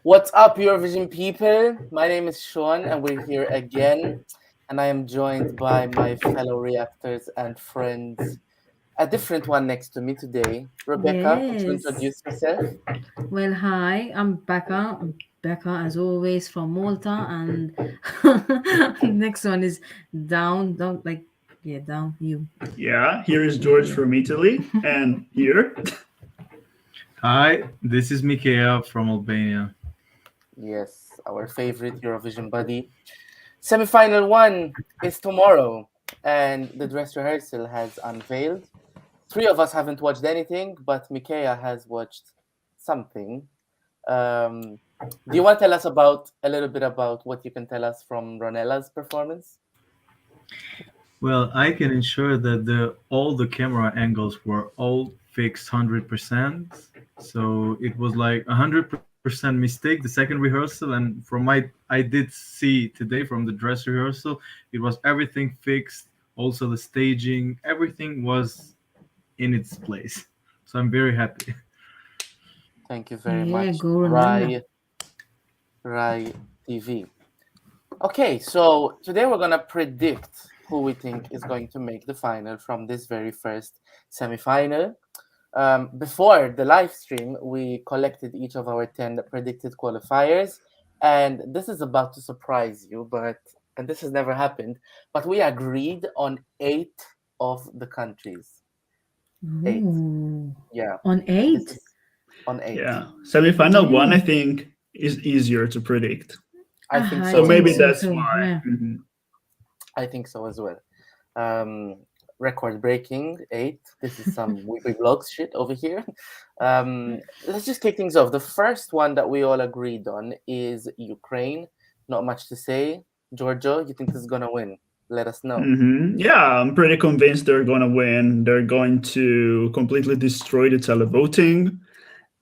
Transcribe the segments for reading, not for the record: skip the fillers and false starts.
What's up, Eurovision people? My name is Sean, and we're here again. And I am joined by my fellow reactors and friends. A different one next to me today. Rebecca, could you Yes. introduce yourself? Well, hi, I'm Becca. Becca, as always, from Malta. And next one is down, down, you. Yeah, here is George from Italy, and here. Hi, this is Mikhail from Albania. Yes, our favorite Eurovision buddy. Semi-final one is tomorrow, and the dress rehearsal has unveiled. Three of us haven't watched anything, but Mikaya has watched something. Do you want to tell us about a little bit about what you can tell us from Ronella's performance? Well, I can ensure that the all the camera angles were all fixed 100%. So it was like 100% mistake the second rehearsal, and from my I did see today from the dress rehearsal, it was everything fixed. Also the staging, everything was in its place. So I'm very happy. Thank you very Yeah, much, go Ronella. Rai TV. Okay, so today we're gonna predict who we think is going to make the final from this very first semi-final. Before the live stream, we collected each of our 10 predicted qualifiers, and this is about to surprise you, but and this has never happened, but we agreed on 8 of the countries. 8. Ooh. Yeah, On this 8? is on 8. Yeah, semifinal one, I Damn. think, is easier to predict. I think I So so as think maybe well. so that's too. why. Yeah. I think so as well. Um, Record breaking 8. This is some weekly vlogs shit over here. Let's just kick things off. The first one that we all agreed on is Ukraine. Not much to say. Giorgio, you think this is gonna win? Let us know. Yeah, I'm pretty convinced they're going to win. They're going to completely destroy the televoting.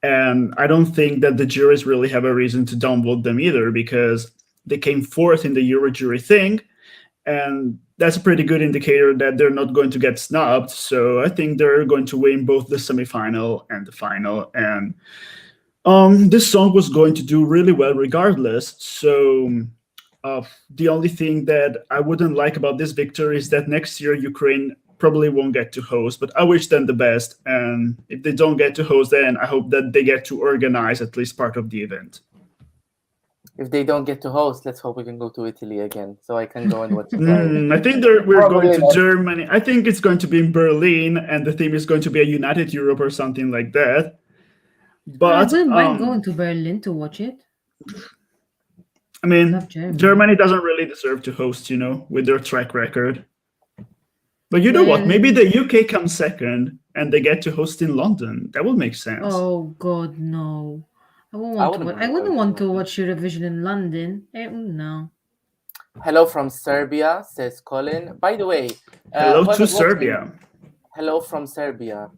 And I don't think that the juries really have a reason to downvote them either because they came fourth in the Euro jury thing. And that's a pretty good indicator that they're not going to get snubbed. So I think they're going to win both the semifinal and the final. And this song was going to do really well regardless. So the only thing that I wouldn't like about this victory is that next year Ukraine probably won't get to host, but I wish them the best. And if they don't get to host, then I hope that they get to organize at least part of the event. If they don't get to host, let's hope we can go to Italy again, so I can go and watch it live. I think we're going Probably to not. Germany. I think it's going to be in Berlin, and the theme is going to be a United Europe or something like that. I But wouldn't mind going to Berlin to watch it. I mean, Love Germany. Germany doesn't really deserve to host, with their track record. But you know what? Well, Maybe the UK comes second and they get to host in London. That would make sense. oh God, no. I won't I want to wouldn't watch. I mind wouldn't going to want to London. watch Eurovision in London. No. Hello from Serbia, says Colin. By the way, Hello to whoever's watching, Serbia. hello from Serbia.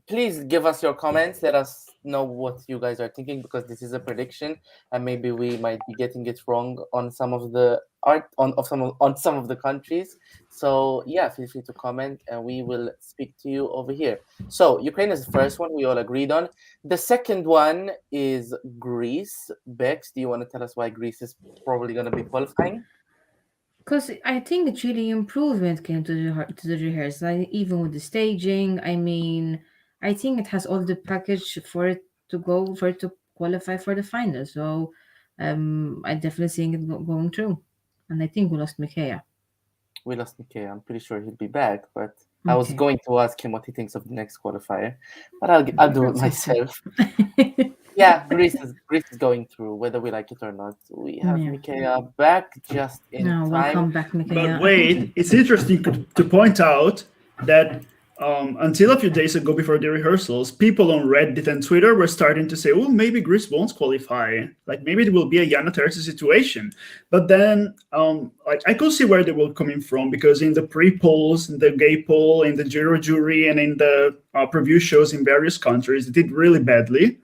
Please give us your comments. Let us know what you guys are thinking because this is a prediction, and maybe we might be getting it wrong on some of the art on some of the countries. So yeah, feel free to comment, and we will speak to you over here. So Ukraine is the first one we all agreed on. The second one is Greece. Bex, do you want to tell us why Greece is probably going to be qualifying? Because I think it's really improvement came to the rehearsal, even with the staging. I mean, I think it has all the package for it to qualify for the final. So, I definitely seeing it going through, and I think we lost Mikhail. We lost Nikkei. I'm pretty sure he'll be back, but I was Okay, going to ask him what he thinks of the next qualifier, but I'll do it that's okay. myself. Yeah, Greece is going through, whether we like it or not. We have Yeah. Mikhail back just in No, time. welcome back, But Mikhail. wait, it's interesting to point out that until a few days ago before the rehearsals, people on Reddit and Twitter were starting to say, oh, maybe Greece won't qualify. Like maybe it will be a Yana Terzi situation. But then like I could see where they were coming from because in the pre-polls, in the gay poll, in the jury, and in the preview shows in various countries, it did really badly.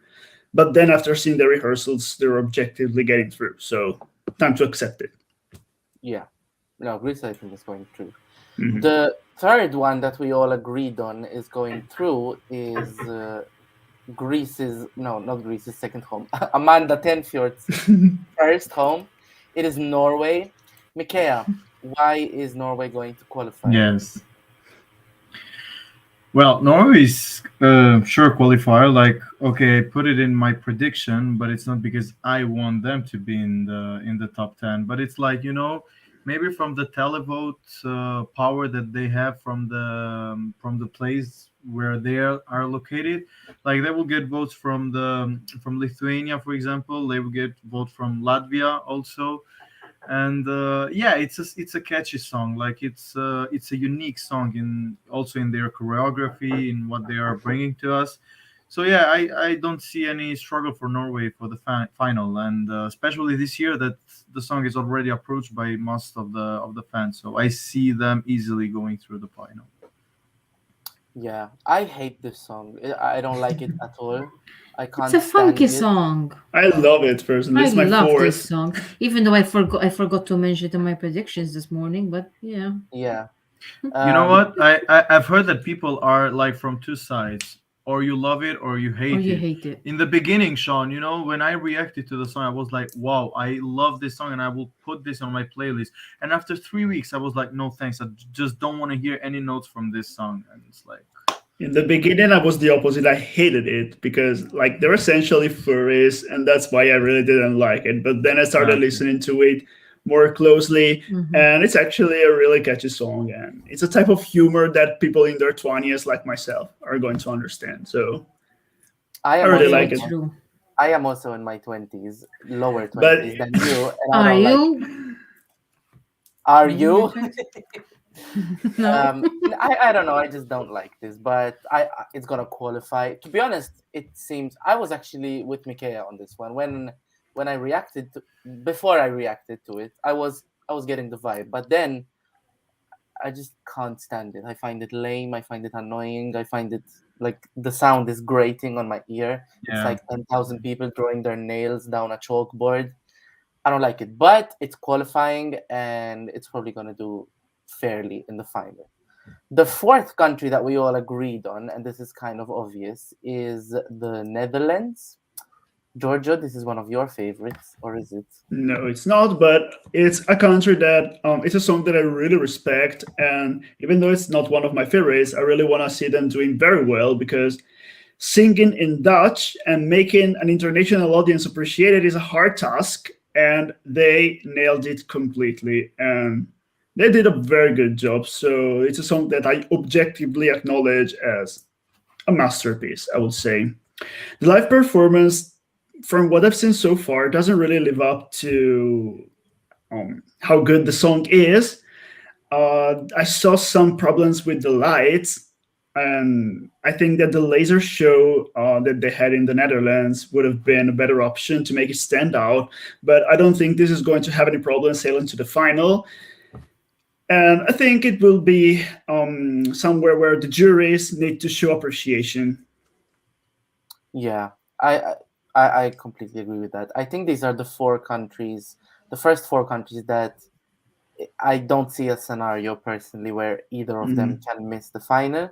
But then after seeing the rehearsals, they were objectively getting through. So time to accept it. Yeah, no, Greece I think is going through. Mhm. The third one that we all agreed on is going through is Greece's no, not Greece's second home. Amanda Tenfjord's first home. It is Norway. Mikea, why is Norway going to qualify? Yes. Well, Norway is sure qualifier. Like, okay, I put it in my prediction, but it's not because I want them to be in the top 10. But it's like, maybe from the televote power that they have from the place where they are located, like they will get votes from Lithuania, for example. They will get vote from Latvia also. And yeah, it's a catchy song. Like it's a unique song in also in their choreography, in what they are bringing to us. So yeah, I don't see any struggle for Norway for the final, and especially this year that the song is already approached by most of the fans. So I see them easily going through the final. Yeah, I hate this song. I don't like it at all. I It's can't a funky stand it. song. I love it personally. I It's my love this fourth. song, even though I forgot to mention it in my predictions this morning. But yeah, Yeah. You know Um, what? I've heard that people are like from two sides. Or you love it or you or hate you it. hate it. In the beginning, Sean, when I reacted to the song, I was like, wow, I love this song and I will put this on my playlist. And after 3 weeks, I was like, no, thanks. I just don't want to hear any notes from this song. And it's like, In the beginning, I was the opposite. I hated it because, like, they're essentially furries, and that's why I really didn't like it. But then I started exactly. listening to it more closely, Hmm. and it's actually a really catchy song. And it's a type of humor that people in their 20s, like myself, are going to understand. So I I am really also Very like in it. my, true. I am also in my 20s, lower But 20s than you, and I Are don't like it. you? Are Are you in your you? 20s? No. I don't know. I just don't like this, but it's gonna qualify. To be honest, it seems I was actually with Mikea on this one when I reacted to before I reacted to it. I was getting the vibe, but then I just can't stand it. I find it lame. I find it annoying. I find it like the sound is grating on my ear. It's Yeah. like 10,000 people drawing their nails down a chalkboard. I don't like it, but it's qualifying and it's probably gonna do fairly in the final. The fourth country that we all agreed on, and this is kind of obvious, is the Netherlands. Giorgio, this is one of your favorites, or is it? no, it's not. But it's a country that it's a song that I really respect, and even though it's not one of my favorites, I really want to see them doing very well because singing in Dutch and making an international audience appreciate it is a hard task, and they nailed it completely. And they did a very good job. So it's a song that I objectively acknowledge as a masterpiece, I would say. The live performance, from what I've seen so far, doesn't really live up to how good the song is. I saw some problems with the lights, and I think that the laser show that they had in the Netherlands would have been a better option to make it stand out. But I don't think this is going to have any problems sailing to the final. And I think it will be somewhere where the juries need to show appreciation. Yeah, I, I completely agree with that. I think these are the four countries, the first four countries that I don't see a scenario personally where either of them Mhm. can miss the final.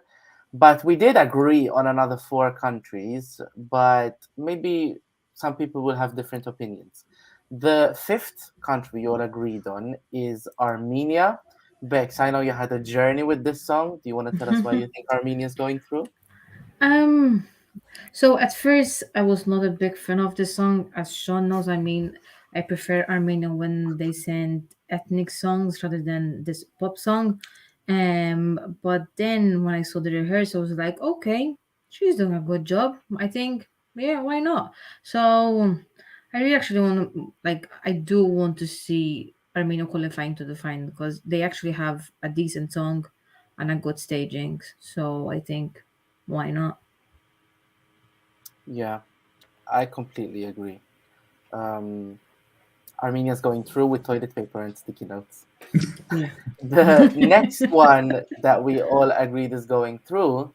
But we did agree on another four countries, but maybe some people will have different opinions. The fifth country you all agreed on is Armenia. Bex, I know you had a journey with this song. Do you want to tell us why you think Armenia is going through? um. So at first, I was not a big fan of the song. As Sean knows, I mean, I prefer Armenian when they send ethnic songs rather than this pop song. But then when I saw the rehearsal, I was like, okay, she's doing a good job. I think, yeah, why not? So I really actually want to, like, I do want to see Armenia qualifying to the final because they actually have a decent song and a good staging. So I think, why not? Yeah, I completely agree. Um, Armenia's going through with toilet paper and sticky notes. Yeah. The next one that we all agreed is going through,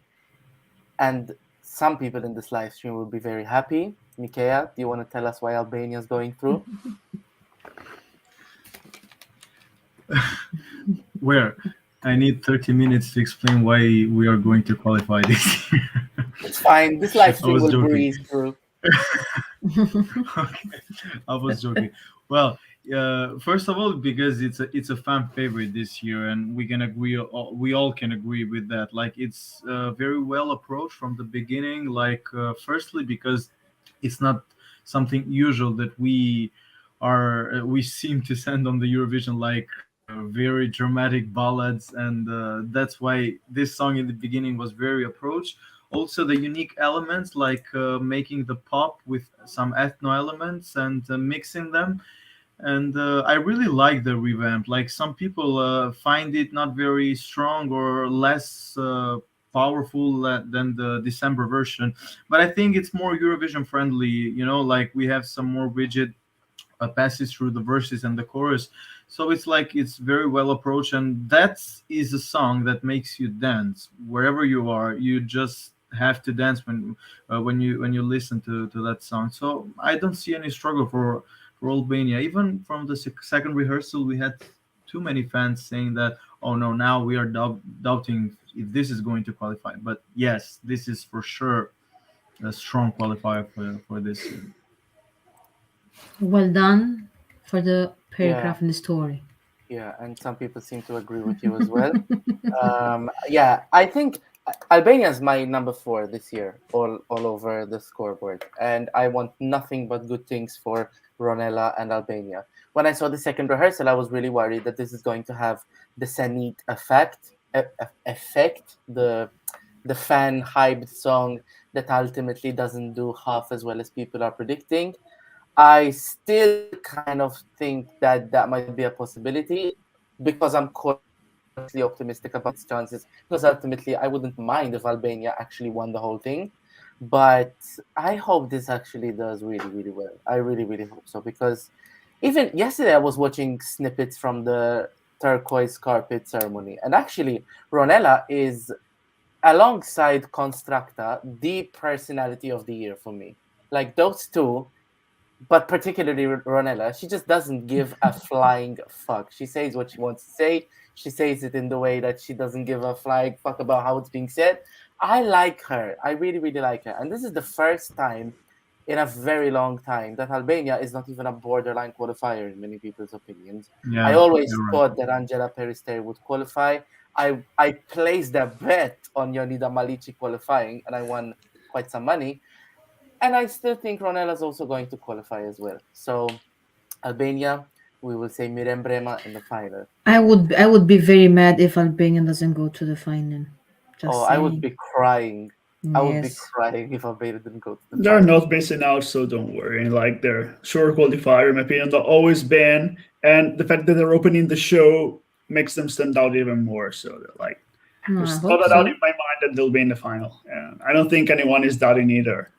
and some people in this live stream will be very happy. Mikea, do you want to tell us why Albania is going through? Where? I need 30 minutes to explain why we are going to qualify this year. It's fine. This live I stream was will joking. breeze through. Okay, I was joking. Well, first of all, because it's a fan favorite this year, and we can agree. We all can agree with that. Like it's very well approached from the beginning. Like firstly, because it's not something usual that we seem to send on the Eurovision, like very dramatic ballads, and that's why this song in the beginning was very approached. Also, the unique elements like making the pop with some ethno elements and mixing them, and I really like the revamp. Like some people find it not very strong or less powerful than the December version, but I think it's more Eurovision friendly. Like we have some more rigid passes through the verses and the chorus, so it's like it's very well approached, and that is a song that makes you dance wherever you are. You just have to dance when you listen to that song. So I don't see any struggle for Albania. Even from the second rehearsal, we had too many fans saying that, oh no, now we are doubting if this is going to qualify. But yes, this is for sure a strong qualifier for this year. Well done for the Yeah, paragraph in the story. yeah, and some people seem to agree with you as well. Yeah, I think Albania is my number four this year, all over the scoreboard, and I want nothing but good things for Ronella and Albania. When I saw the second rehearsal, I was really worried that this is going to have the Senit effect, the fan hyped song that ultimately doesn't do half as well as people are predicting. I still kind of think that that might be a possibility because I'm cautiously optimistic about its chances. Because ultimately, I wouldn't mind if Albania actually won the whole thing. But I hope this actually does really, really well. I really, really hope so. Because even yesterday, I was watching snippets from the turquoise carpet ceremony. And actually, Ronella is, alongside Constructa, the personality of the year for me. Like those two, but particularly Ronella, she just doesn't give a flying fuck. She says what she wants to say. She says it in the way that she doesn't give a flying fuck about how it's being said. I like her. I really, really like her. And this is the first time in a very long time that Albania is not even a borderline qualifier in many people's opinions. I Yeah, always you're right. thought that Angela Perister would qualify. I placed a bet on Yonida Malici qualifying, and I won quite some money. And I still think Ronella's also going to qualify as well. So Albania, we will say Mirem Brema in the final. I would be very mad if Albania doesn't go to the final. Oh, Just I would saying. be crying. I would be Yes. crying if Albania didn't go to the They're final. not missing out, so don't worry. Like they're sure qualifier, in my opinion. They'll always been, and the fact that they're opening the show makes them stand out even more. So they're like, No, I there's not hope a doubt in so. my mind that they'll be in the final, and I don't think anyone is doubting either.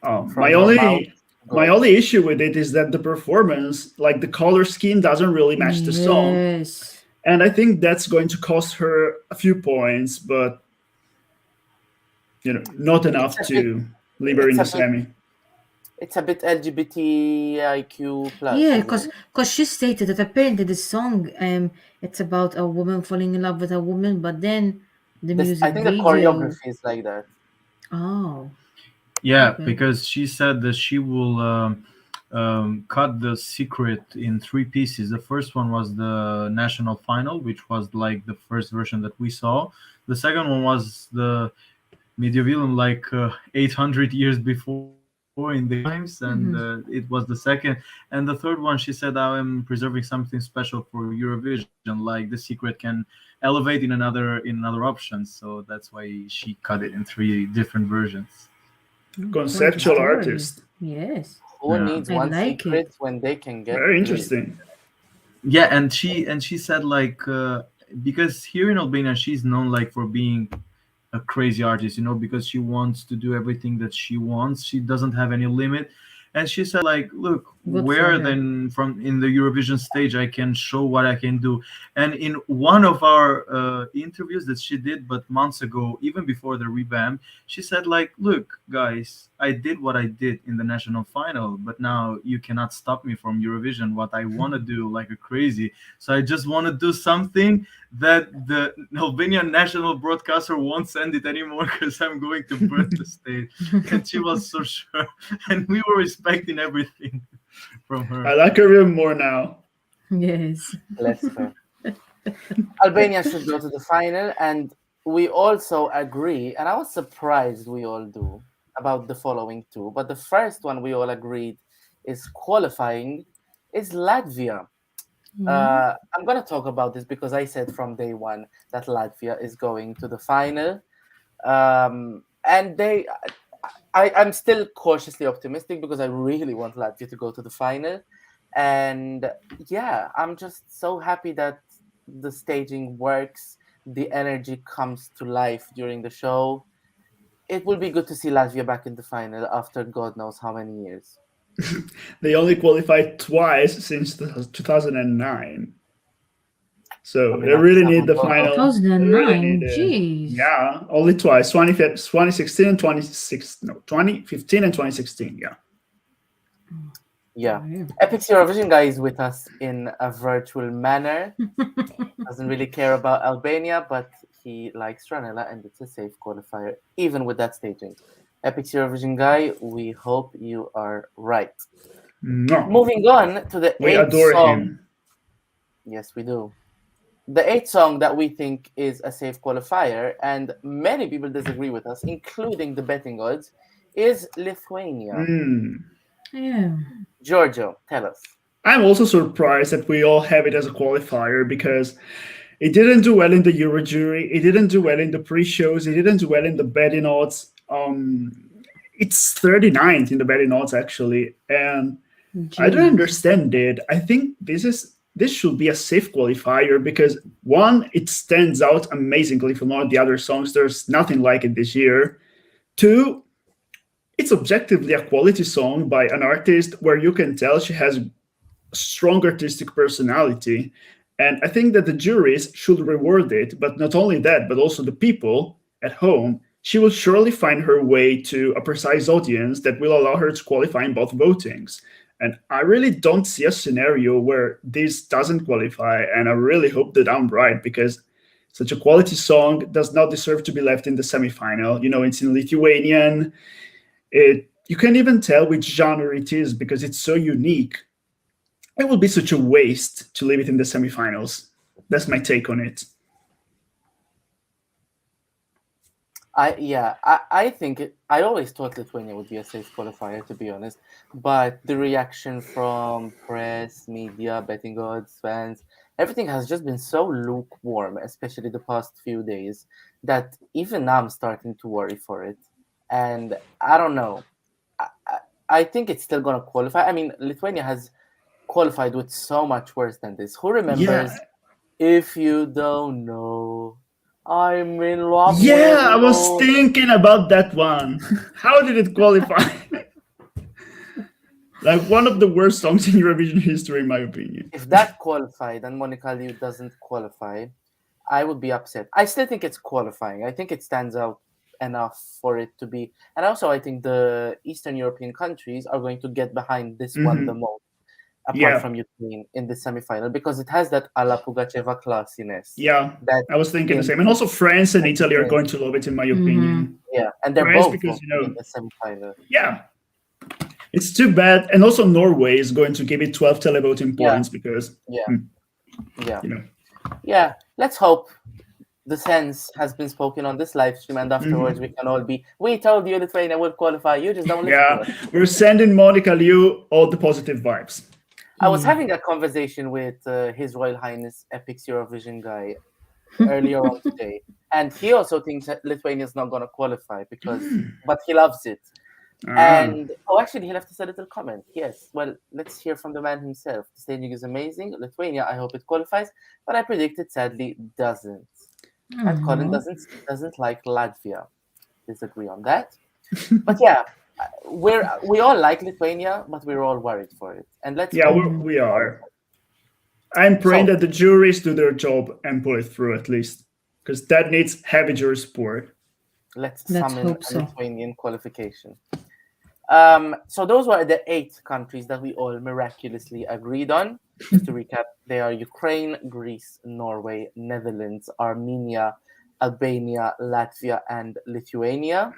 From My your mouth, my go. only issue with it is that the performance, like the color scheme, doesn't really match the song, Yes. and I think that's going to cost her a few points, but not It's enough a bit. to leave her in It's the a bit. semi. It's a bit LGBTIQ plus, Yeah, isn't because it? she stated that apparently the song it's about a woman falling in love with a woman, but then the This. music I think the video. choreography is like that. Oh, Yeah, okay. because she said that she will cut the secret in three pieces. The first one was the national final, which was like the first version that we saw. The second one was the medieval, like 800 years before in the times, and Hmm. it was the second. And the third one, she said, I am preserving something special for Eurovision, like the secret can elevate in another option. So that's why she cut it in three different versions. Oh, quite a Conceptual story. artist. Yes, Who Yeah. needs I one like it. secret when they can get Very three? interesting. Yeah, and she said like because here in Albania she's known like for being a crazy artist, because she wants to do everything that she wants. She doesn't have any limit. And she said like, look, Good for where her. then from in the Eurovision stage I can show what I can do. And in one of our interviews that she did, but months ago, even before the revamp, she said like, "Look, guys, I did what I did in the national final, but now you cannot stop me from Eurovision. What I want to do like a crazy. So I just want to do something that the Albanian national broadcaster won't send it anymore because I'm going to burn the stage." And she was so sure, and we were respecting everything from her. I like her even more now. Yes. Bless her. Albania should go to the final, and we also agree, and I was surprised we all do, about the following two. But the first one we all agreed is qualifying is Latvia. Yeah. I'm going to talk about this because I said from day one that Latvia is going to the final. And I'm still cautiously optimistic because I really want Latvia to go to the final. And yeah, I'm just so happy that the staging works, the energy comes to life during the show. It will be good to see Latvia back in the final after God knows how many years. They only qualified twice since 2009. I So mean, they that's really some need of the those. final. They really need 2009. it. Jeez. Yeah, only twice. 2016 and 26. No, 2015 and 2016. Yeah. Yeah. Yeah. Epic's Eurovision guy is with us in a virtual manner. Doesn't really care about Albania, but he likes Ranella and it's a safe qualifier, even with that staging. Epic's Eurovision guy, we hope you are right. No, Moving on to the we eighth adore song. him. Yes, we do. The eighth song that we think is a safe qualifier, and many people disagree with us, including the betting odds, is Lithuania. Mm. Yeah. Giorgio, tell us. I'm also surprised that we all have it as a qualifier because it didn't do well in the Eurojury. It didn't do well in the pre-shows. It didn't do well in the betting odds. It's 39th in the betting odds actually, and I don't Jeez. understand it. I think this should be a safe qualifier because one, it stands out amazingly from all the other songs. There's nothing like it this year. Two, it's objectively a quality song by an artist where you can tell she has strong artistic personality. And I think that the juries should reward it, but not only that, but also the people at home. She will surely find her way to a precise audience that will allow her to qualify in both votings. And I really don't see a scenario where this doesn't qualify. And I really hope that I'm right because such a quality song does not deserve to be left in the semifinal. You know, it's in Lithuanian. You can't even tell which genre it is because it's so unique. It will be such a waste to leave it in the semifinals. That's my take on it. I think I always thought Lithuania would be a safe qualifier, to be honest. But the reaction from press, media, betting odds, fans, everything has just been so lukewarm, especially the past few days, that even now I'm starting to worry for it. And I don't know. I think it's still gonna qualify. I mean, Lithuania has qualified with so much worse than this. Who remembers? Yeah, If you don't know, I'm in love with yeah, I was you. thinking about that one. How did it qualify? Like one of the worst songs in Eurovision history, in my opinion. If that qualified and Monica Liu doesn't qualify, I would be upset. I still think it's qualifying. I think it stands out enough for it to be. And also, I think the Eastern European countries are going to get behind this one the most, apart Yeah, from Ukraine in the semifinal, because it has that Alla Pugacheva classiness. yeah, That I was thinking the in same. And also, France and Italy are Ukraine, going to love it, in my Mm-hmm. opinion. yeah, and they're France, both because going to be in the semifinal. yeah, it's too bad. And also, Norway is going to give it 12 televoting Yeah, points because, yeah, yeah. you know. Yeah, let's hope the sense has been spoken on this live stream, and afterwards we can all be. We told you Lithuania will qualify. You just don't listen to Yeah, us. we're sending Monica Liu all the positive vibes. I was Yeah. having a conversation with His Royal Highness Epic's Eurovision guy earlier on today, and he also thinks that Lithuania is not going to qualify but he loves it. And actually, he left us a little comment. Yes, well, let's hear from the man himself. The staging is amazing. Lithuania, I hope it qualifies, but I predict it sadly doesn't. And Colin Aw. doesn't like Latvia. Disagree on that. But yeah, we all like Lithuania, but we're all worried for it, and let's Yeah, hope Mhm. we they are. qualify. I'm praying So that the juries do their job and pull it through at least, because that needs heavy jury support. let's Let's summon hope a so. Lithuanian qualification. So those were the 8 countries that we all miraculously agreed on. Just to recap, they are Ukraine, Greece, Norway, Netherlands, Armenia, Albania, Latvia, and Lithuania.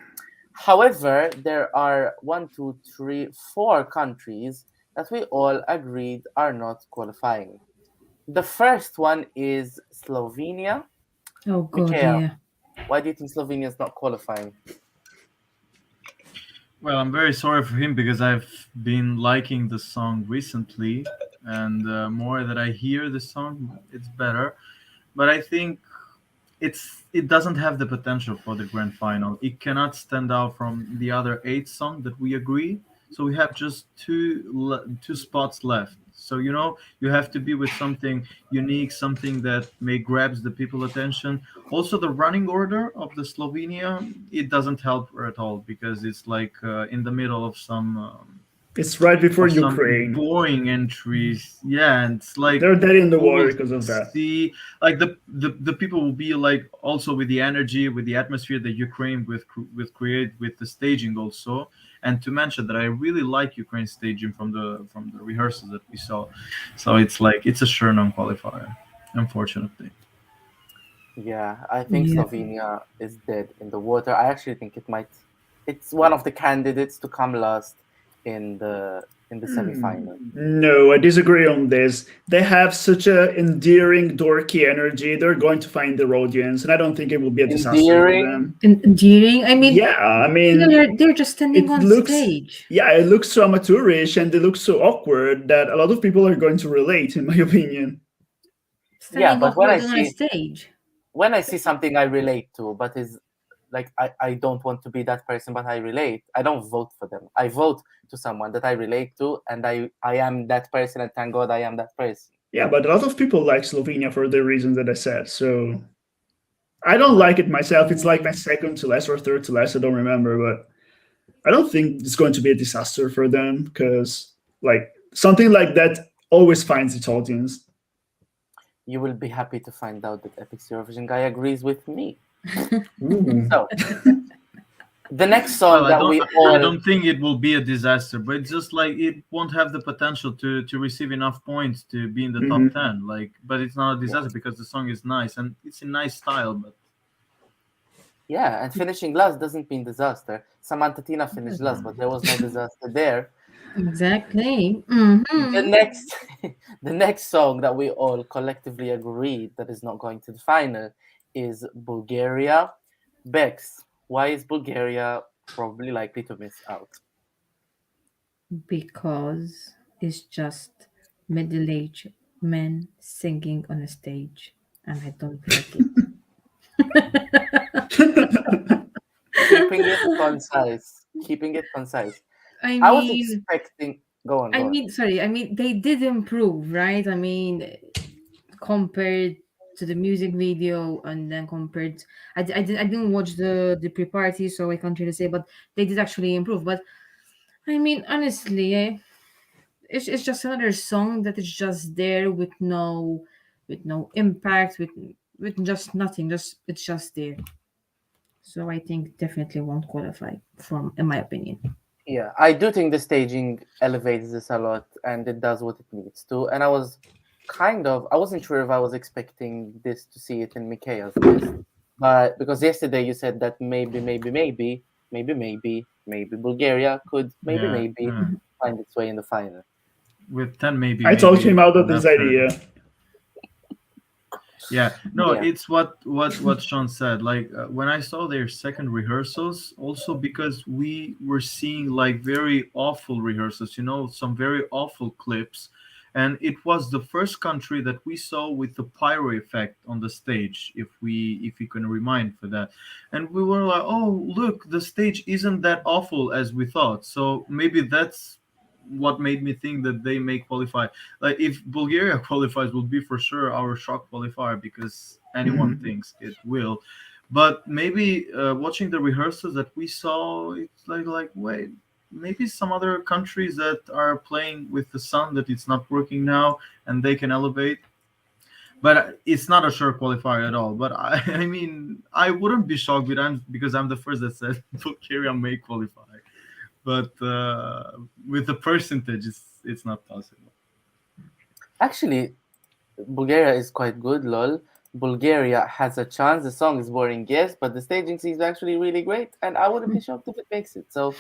However, there are 4 countries that we all agreed are not qualifying. The first one is Slovenia. Oh God, Mikhail, yeah. why do you think Slovenia is not qualifying? Well, I'm very sorry for him because I've been liking the song recently, and more that I hear the song, it's better. But I think it doesn't have the potential for the grand final. It cannot stand out from the other 8 songs that we agree. So we have just two spots left. So you have to be with something unique, something that may grabs the people attention. Also, the running order of the Slovenia, it doesn't help her at all because it's like in the middle It's right before of some Ukraine. boring entries. Yeah, and it's like They're dead in the we water will because of that. see like the people will be like also with the energy, with the atmosphere that Ukraine with create with the staging also. And to mention that I really like Ukraine staging from the rehearsals that we saw. So it's like it's a sure non-qualifier, unfortunately. Yeah, I think Yeah. Slovenia is dead in the water. I actually think it might. It's one of the candidates to come last in the semifinal. No, I disagree on this. They have such a endearing, dorky energy. They're going to find their audience, and I don't think it will be a disaster for Endearing. them. Endearing. I mean, Yeah, I mean, they're just standing it on looks, stage, yeah, it looks so amateurish and it looks so awkward that a lot of people are going to relate, in my opinion. Yeah, standing but when I awkward on a see stage. something I relate to, but is like I don't want to be that person, but I relate. I don't vote for them. I vote to someone that I relate to, and I am that person, and thank God I am that person. Yeah, but a lot of people like Slovenia for the reasons that I said. So I don't Well, like it myself. It's like my second to last or third to last. I don't remember, but I don't think it's going to be a disaster for them because like something like that always finds its audience. you will be happy to find out that Epic's Eurovision guy agrees with me. Ooh. So the next Well, song that we I all don't think it will be a disaster, but it's just like it won't have the potential to receive enough points to be in the top Mhm. 10. Like, but it's not a disaster because the song is nice and it's a nice style. But yeah, and finishing last doesn't mean disaster. Samantha Tina finished last, but there was no disaster there. Exactly. The next the next song that we all collectively agreed that is not going to the final is Bulgaria. Bex, why is Bulgaria probably likely to miss out? Because it's just middle-aged men singing on a stage, and I don't like it. Keeping it concise. Keeping it concise. I I was mean, expecting go on, go on. sorry. I mean, they did improve, right? I mean, compared to the music video, and then compared, I didn't watch the pre-party, so I can't really say, but they did actually improve. But I mean, honestly, it's just another song that is just there with no impact, with just nothing. Just it's just there. So I think definitely won't qualify from, in my opinion. Yeah, I do think the staging elevates this a lot and it does what it needs to. And I wasn't sure if I was expecting this to see it in Mikhail's list. But because yesterday you said that maybe Bulgaria could yeah, maybe yeah. find its way in the final. With 10, maybe, I talked him maybe out of this after. idea. Yeah, no, Yeah. it's what Sean said. Like when I saw their second rehearsals, also because we were seeing like very awful rehearsals, some very awful clips, and it was the first country that we saw with the pyro effect on the stage. If we can remind for that, and we were like, oh look, the stage isn't that awful as we thought. So maybe that's what made me think that they may qualify. Like if Bulgaria qualifies, will be for sure our shock qualifier because anyone Mhm. thinks it will. But maybe watching the rehearsals that we saw, it's like wait, maybe some other countries that are playing with the sun that it's not working now, and they can elevate. But it's not a sure qualifier at all. But I mean, I wouldn't be shocked because I'm the first that said Bulgaria may qualify. But with the percentage, it's not possible. Actually, Bulgaria is quite good, lol. Bulgaria has a chance. The song is boring, yes, but the staging is actually really great, and I wouldn't be shocked if it makes it. So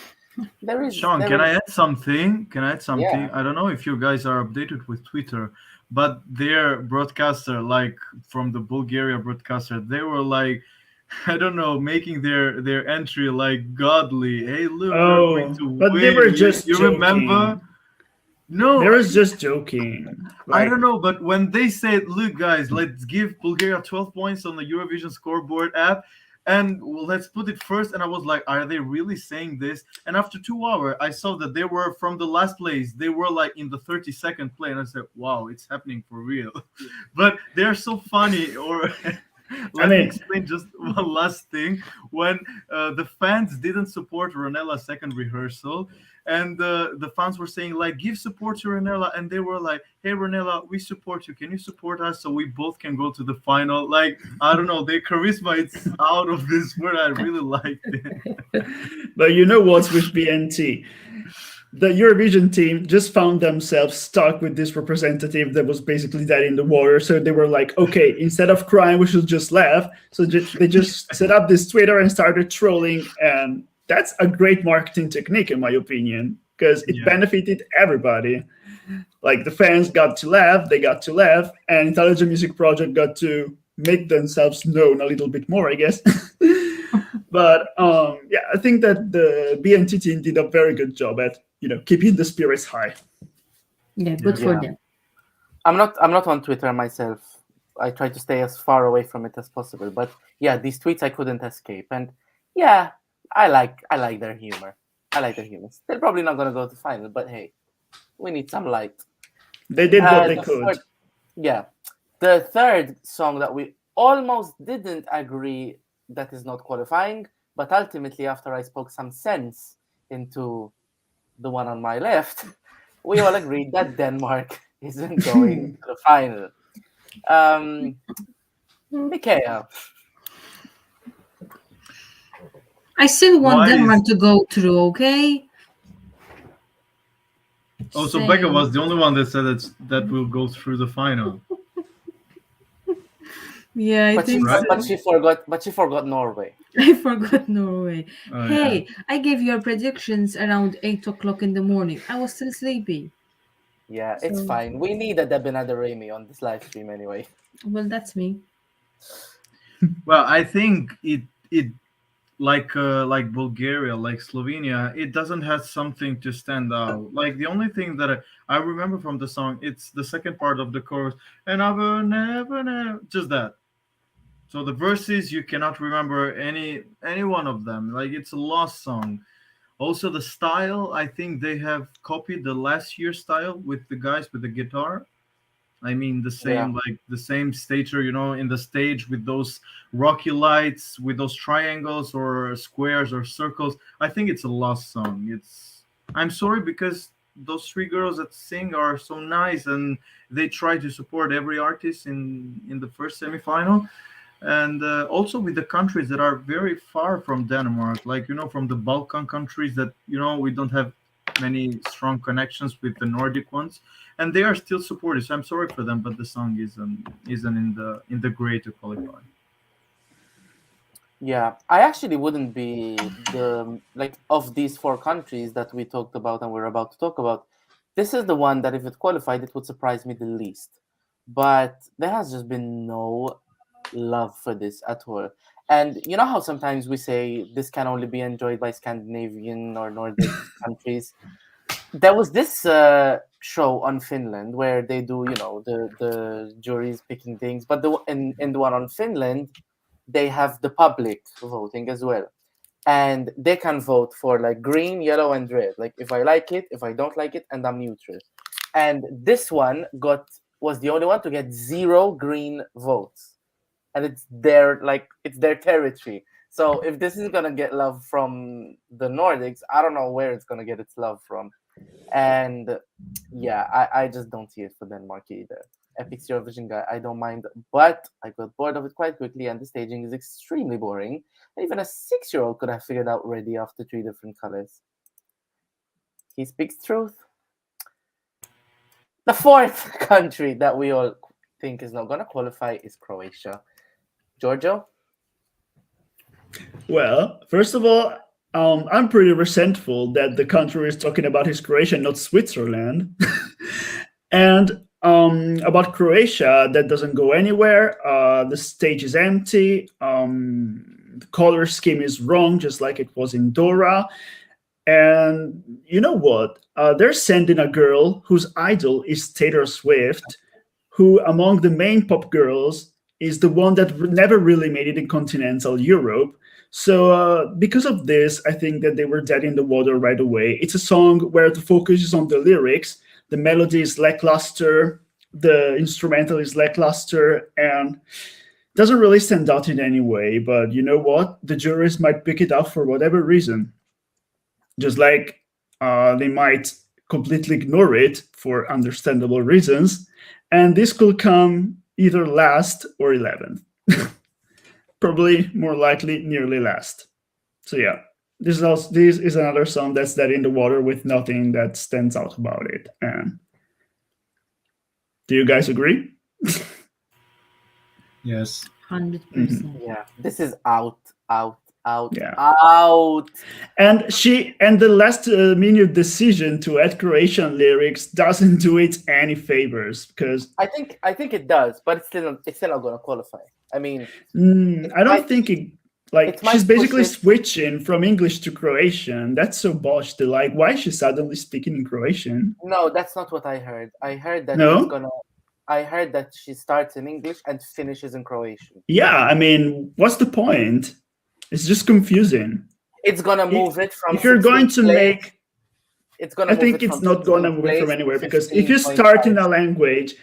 Sean, there can is, I add something? Can I add yeah. something? I don't know if you guys are updated with Twitter, but their broadcaster, like from the Bulgaria broadcaster, they were like, I don't know, making their entry like godly. Hey, look, we're going Oh, to but they win. were just You remember? joking. They No, was just joking. I Like, don't know, but when they said, "Look, guys, let's give Bulgaria 12 points on the Eurovision scoreboard app, and let's put it first," and I was like, "Are they really saying this?" And after 2 hours, I saw that they were from the last place. They were like in the 32nd play, and I said, "Wow, it's happening for real." But they're so funny. Or I let me mean, explain just one last thing. When the fans didn't support Ronella's second rehearsal, and the fans were saying like, give support to Ronella, and they were like, hey Ronella, we support you, can you support us so we both can go to the final? Like, I don't know, their charisma, it's out of this world. I really liked it. but you know what's with BNT? The Eurovision team just found themselves stuck with this representative that was basically dead in the water. So they were like, okay, instead of crying, we should just laugh. So they just set up this Twitter and started trolling. And that's a great marketing technique, in my opinion, because it Yeah. benefited everybody. Like the fans got to laugh, they got to laugh, and Intelligent Music Project got to make themselves known a little bit more, I guess. But yeah, I think that the BNT team did a very good job at keeping the spirits high. Yeah, good Yeah. for Yeah. them. I'm not on Twitter myself. I try to stay as far away from it as possible. But yeah, these tweets I couldn't escape. And yeah, I like their humor. I like their humor. They're probably not gonna go to final, but hey, we need some light. They did what they The could. third, yeah, the third song that we almost didn't agree that is not qualifying, but ultimately after I spoke some sense into the one on my left, we all agreed that Denmark isn't going to the final. Um, Mikhail, I still want Why is Denmark to go through, okay? also Becca Saying. was the only one that said that will go through the final, Yeah, I but she think right? but so. she forgot but she forgot Norway. I forgot Norway. Oh yeah. Hey, I gave your predictions around 8 o'clock in the morning. I was still sleepy. Yeah, it's So, fine. We need a Debinada Remy on this live stream anyway. well, that's me. Well, I think it like Bulgaria, like Slovenia, it doesn't have something to stand out. Like the only thing that I remember from the song, it's the second part of the chorus, and I will never, never, just that. So the verses you cannot remember any one of them. Like it's a lost song. Also the style, I think they have copied the last year's style with the guys with the guitar. I mean, Yeah. the same stature, in the stage with those rocky lights, with those triangles or squares or circles. I think it's a lost song. I'm sorry because those three girls that sing are so nice and they try to support every artist in the first semifinal. And also with the countries that are very far from Denmark, like from the Balkan countries that we don't have many strong connections with the Nordic ones, and they are still supported. So I'm sorry for them, but the song isn't in the grade to qualify. Yeah, I actually wouldn't be the like of these four countries that we talked about and we're about to talk about. This is the one that if it qualified, it would surprise me the least. But there has just been no love for this at all. And you know how sometimes we say this can only be enjoyed by Scandinavian or Nordic countries? There was this show on Finland where they do, the juries picking things, but in the one on Finland, they have the public voting as well, and they can vote for like green, yellow, and red. Like if I like it, if I don't like it, and I'm neutral. And this one was the only one to get 0 green votes, and it's their territory. So if this is gonna get love from the Nordics, I don't know where it's gonna get its love from. And yeah, I just don't see it for Denmark either. Epic's Eurovision guy, I don't mind, but I got bored of it quite quickly, and the staging is extremely boring. Even a 6-year-old could have figured out already after 3 different colors. He speaks truth. The fourth country that we all think is not gonna qualify is Croatia. Giorgio? Well, first of all, I'm pretty resentful that the country is talking about his Croatia, not Switzerland. And about Croatia, that doesn't go anywhere. The stage is empty. The color scheme is wrong, just like it was in Dora. And you know what? They're sending a girl whose idol is Taylor Swift, who, among the main pop girls, is the one that never really made it in continental Europe. So, because of this, I think that they were dead in the water right away. It's a song where the focus is on the lyrics, the melody is lackluster, the instrumental is lackluster, and doesn't really stand out in any way. But you know what? The jurors might pick it up for whatever reason. Just like they might completely ignore it for understandable reasons. And this could come either last or 11th. Probably more likely nearly last. So yeah, this is another song that's dead in the water with nothing that stands out about it. And do you guys agree? Yes. 100%. Yeah, this is out. Yeah. Out. And the last minute decision to add Croatian lyrics doesn't do it any favors, because I think it does, but it's still not gonna qualify. I mean, I don't think it. Like, it might she's basically push it. switching from English to Croatian. That's so botched. Like, why is she suddenly speaking in Croatian? No, that's not what I heard. I heard that No? it's gonna. I heard that she starts in English and finishes in Croatian. Yeah, I mean, what's the point? It's just confusing. It's gonna move it from. If you're going 16th to place, make, it's gonna. I move think it it's from not going to 16th move it from place anywhere, to because if you start in a language,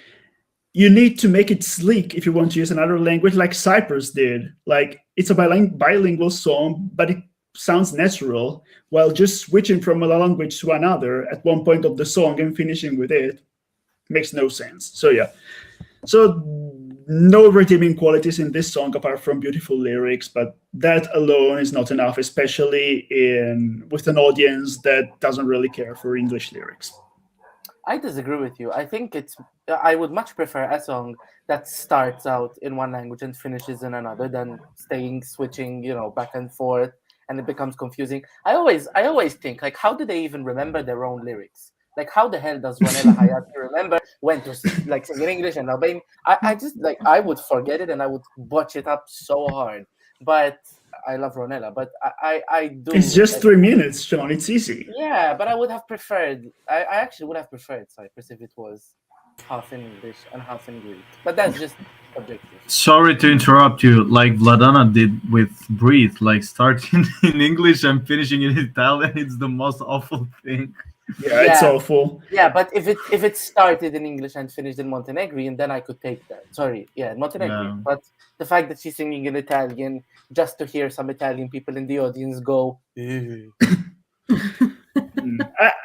you need to make it sleek if you want to use another language, like Cyprus did. Like, it's a bilingual song, but it sounds natural, while just switching from a language to another at one point of the song and finishing with it makes no sense. So yeah. So no redeeming qualities in this song apart from beautiful lyrics, but that alone is not enough, especially with an audience that doesn't really care for English lyrics. I disagree with you. I think I would much prefer a song that starts out in one language and finishes in another than switching, back and forth, and it becomes confusing. I always think, like, how do they even remember their own lyrics? Like, how the hell does Ronella Hayati remember when to sing in English and Albanian? I just I would forget it and I would botch it up so hard. But I love Ronella, but I do. It's just 3 minutes, Sean. It's easy. Yeah, but I would have preferred. I actually would have preferred Cyprus if it was half in English and half in Greek. But that's just subjective. Sorry to interrupt you, like Vladana did with Breathe, like starting in English and finishing in Italian. It's the most awful thing. Yeah, it's awful. Yeah, but if it started in English and finished in Montenegrin, then I could take that. Sorry, Montenegrin. Yeah. But the fact that she's singing in Italian, just to hear some Italian people in the audience go,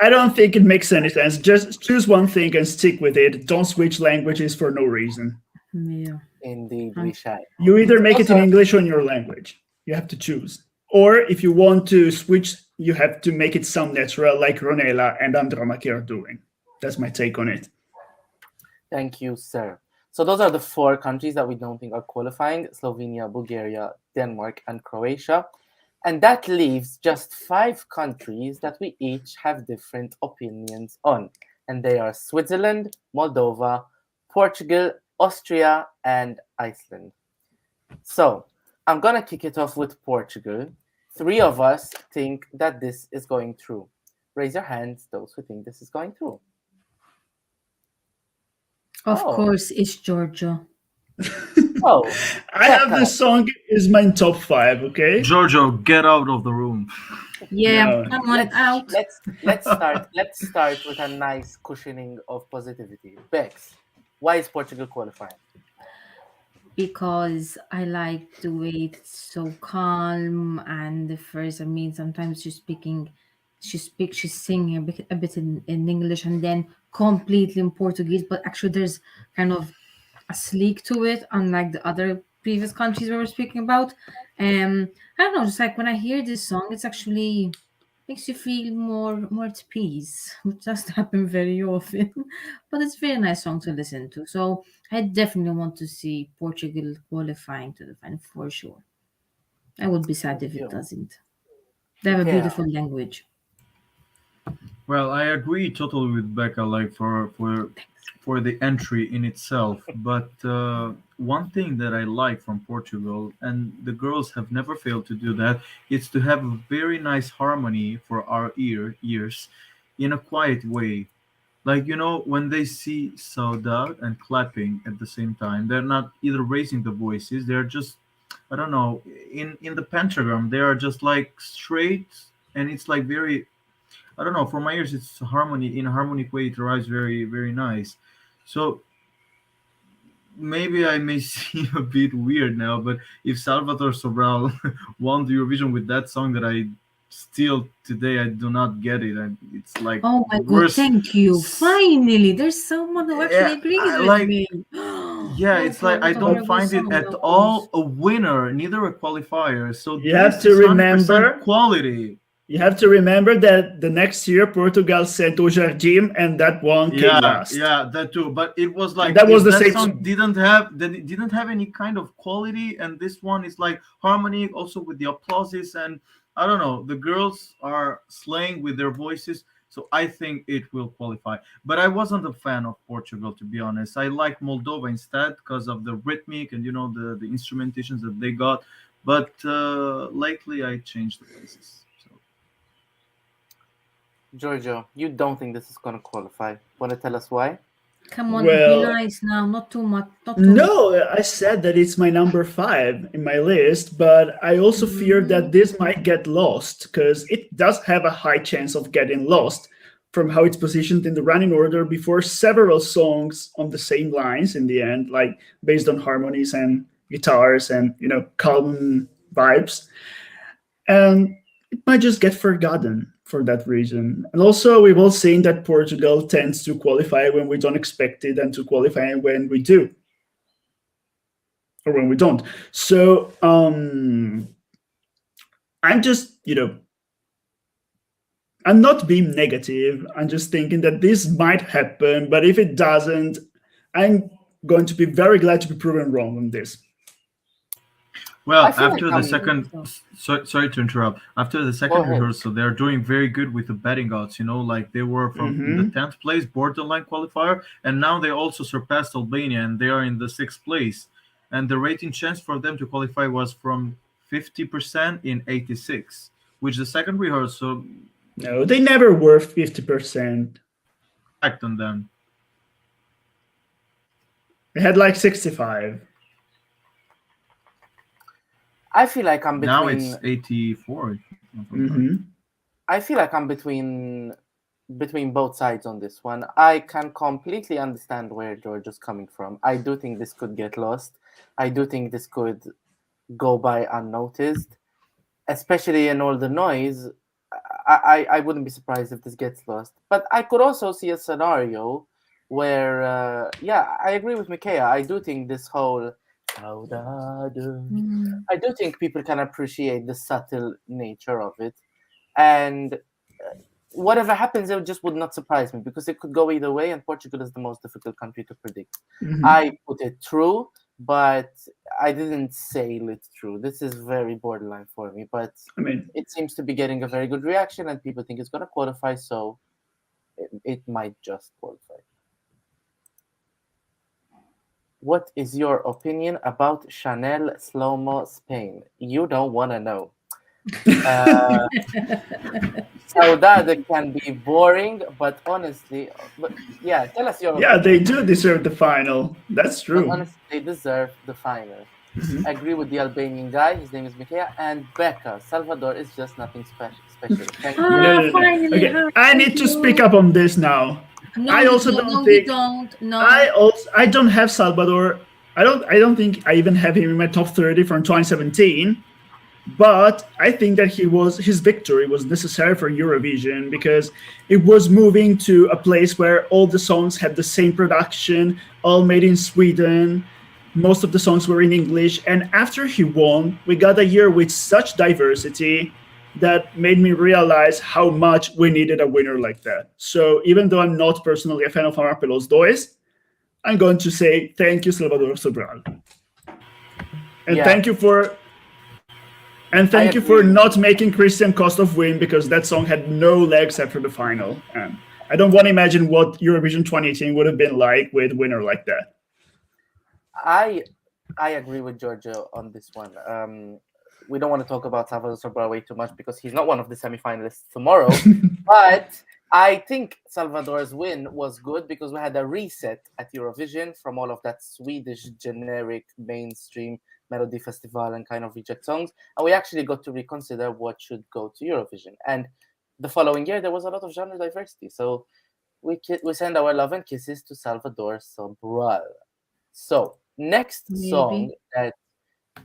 I don't think it makes any sense. Just choose one thing and stick with it. Don't switch languages for no reason. Yeah. indeed, we shall. You either make it in English or in your language. You have to choose. Or if you want to switch, you have to make it sound natural, like Ronella and Andromache are doing. That's my take on it. Thank you, sir. So those are the 4 countries that we don't think are qualifying: Slovenia, Bulgaria, Denmark, and Croatia. And that leaves just 5 countries that we each have different opinions on. And they are Switzerland, Moldova, Portugal, Austria, and Iceland. So I'm going to kick it off with Portugal. 3 of us think that this is going through. Raise your hands, those who think this is going through. Of course, it's Giorgio. I have this song is my top 5, okay? Giorgio, get out of the room. Yeah, No. come on, out. Let's start with a nice cushioning of positivity. Bex, why is Portugal qualifying? because I like the way it's so calm and the first. I mean, sometimes she's singing a bit in English and then completely in Portuguese, but actually there's kind of a sleek to it, unlike the other previous countries we were speaking about. I don't know, just like when I hear this song, it's actually makes you feel more at peace, which doesn't happen very often. But it's a very nice song to listen to. So I definitely want to see Portugal qualifying to the final for sure. I would be sad Thank if it you. doesn't. They have a Mikhail, beautiful language. Well, I agree totally with Becca, like for the entry in itself. But one thing that I like from Portugal, and the girls have never failed to do that, is to have a very nice harmony for our ears, in a quiet way. Like when they see Saudade and clapping at the same time, they're not either raising the voices. They're just, I don't know, in the pentagram. They are just like straight, and it's like very, I don't know. For my ears, it's harmony in a harmonic way. It arrives very, very nice. So maybe I may seem a bit weird now, but if Salvatore Sobral won the Eurovision with that song that I still today I do not get it, and it's like Oh the my god, worst. thank you. s- Finally, there's someone who actually Yeah, agrees I with like. me. Yeah, Oh it's god, like I what a But don't horrible find it song at that was. all a winner, neither a qualifier. So you have this to is 100% remember, quality. that the next year Portugal sent O Jardim, and that one came Yeah, last. yeah, that too. But it was And like that was if the that same song song. didn't have any kind of quality, and this one is like harmony also with the applauses, and I don't know, the girls are slaying with their voices, so I think it will qualify. But I wasn't a fan of Portugal, to be honest. I like Moldova instead because of the rhythmic and the instrumentations that they got. But lately I changed the places. So Giorgio, you don't think this is going to qualify. Want to tell us why? Come on, be Well, nice now. Not too much. Not too much. no, I said that it's my number five in my list, but I also fear Mm. that this might get lost because it does have a high chance of getting lost from how it's positioned in the running order before several songs on the same lines in the end, like based on harmonies and guitars and calm vibes. And it might just get forgotten for that reason. And also, we've all seen that Portugal tends to qualify when we don't expect it and to qualify when we do or when we don't. So I'm just, I'm not being negative. I'm just thinking that this might happen, but if it doesn't, I'm going to be very glad to be proven wrong on this. I well, feel like after the I'm. second, So, sorry to interrupt. After the Go second ahead. rehearsal, they're doing very good with the betting odds. Like they were from in the Hmm. 10th place, borderline qualifier, and now they also surpassed Albania, and they are in the 6th place. And the rating chance for them to qualify was from 50% in 86, which the second rehearsal No, they never were 50%. cracked on them. They had like 65. I feel like I'm Now between. it's 84, if I'm correct. Hmm. I feel like I'm between both sides on this one. I can completely understand where George is coming from. I do think this could get lost. I do think this could go by unnoticed, especially in all the noise. I wouldn't be surprised if this gets lost. But I could also see a scenario where, yeah, I agree with Mikhail. I do think this whole saudade. mm. I do think people can appreciate the subtle nature of it, and whatever happens, it just would not surprise me because it could go either way, and Portugal is the most difficult country to predict. Hmm. I put it through, but I didn't sail it through. This is very borderline for me, but I mean, it seems to be getting a very good reaction, and people think it's going to qualify, so it might just qualify. What is your opinion about Chanel Slow-Mo Spain? You don't want to know. Uh, Saudade can be boring, but honestly, but yeah, tell us your yeah, they opinion. do deserve the final. That's But true. honestly, they deserve the final. Mhm. I agree with the Albanian guy. His name is Mikhail. And Becca. Salvador is just nothing special. Thank No, you. no, Ah, no, no. finally, Okay, hi, I thank need to speak you. up on this now. No, I you also don't. don't No, you think don't. No. I don't have Salvador I don't think I even have him in my top 30 from 2017. But I think that his victory was necessary for Eurovision because it was moving to a place where all the songs had the same production, all made in Sweden. Most of the songs were in English, and after he won, we got a year with such diversity that made me realize how much we needed a winner like that. So even though I'm not personally a fan of Amar Pelos Dois, I'm going to say thank you, Salvador Sobral, and Yeah, I thank you agree for with not making Christian Kostov win because that song had no legs after the final. And I don't want to imagine what Eurovision 2018 would have been like with winner like that. I I agree with Giorgio on this one. We don't want to talk about Salvador Sobral way too much because he's not one of the semifinalists tomorrow. But I think Salvador's win was good because we had a reset at Eurovision from all of that Swedish generic mainstream melody festival and kind of reject songs, and we actually got to reconsider what should go to Eurovision. And the following year, there was a lot of genre diversity. So we send our love and kisses to Salvador Sobral. So next song Maybe. that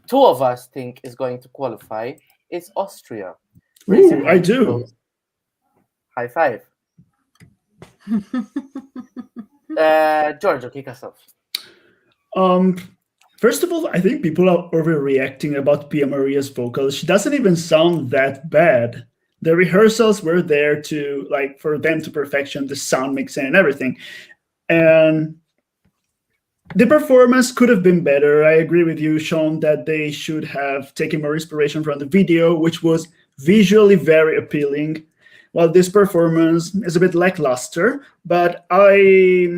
two of us think is going to qualify is Austria. Raise your Ooh, I hand. do. High five. Giorgio, kick us off. Um, First of all, I think people are overreacting about Pia Maria's vocals. She doesn't even sound that bad. The rehearsals were there to like for them to perfection the sound mixing and everything. And the performance could have been better. I agree with you, Sean, that they should have taken more inspiration from the video, which was visually very appealing. While this performance is a bit lackluster, but I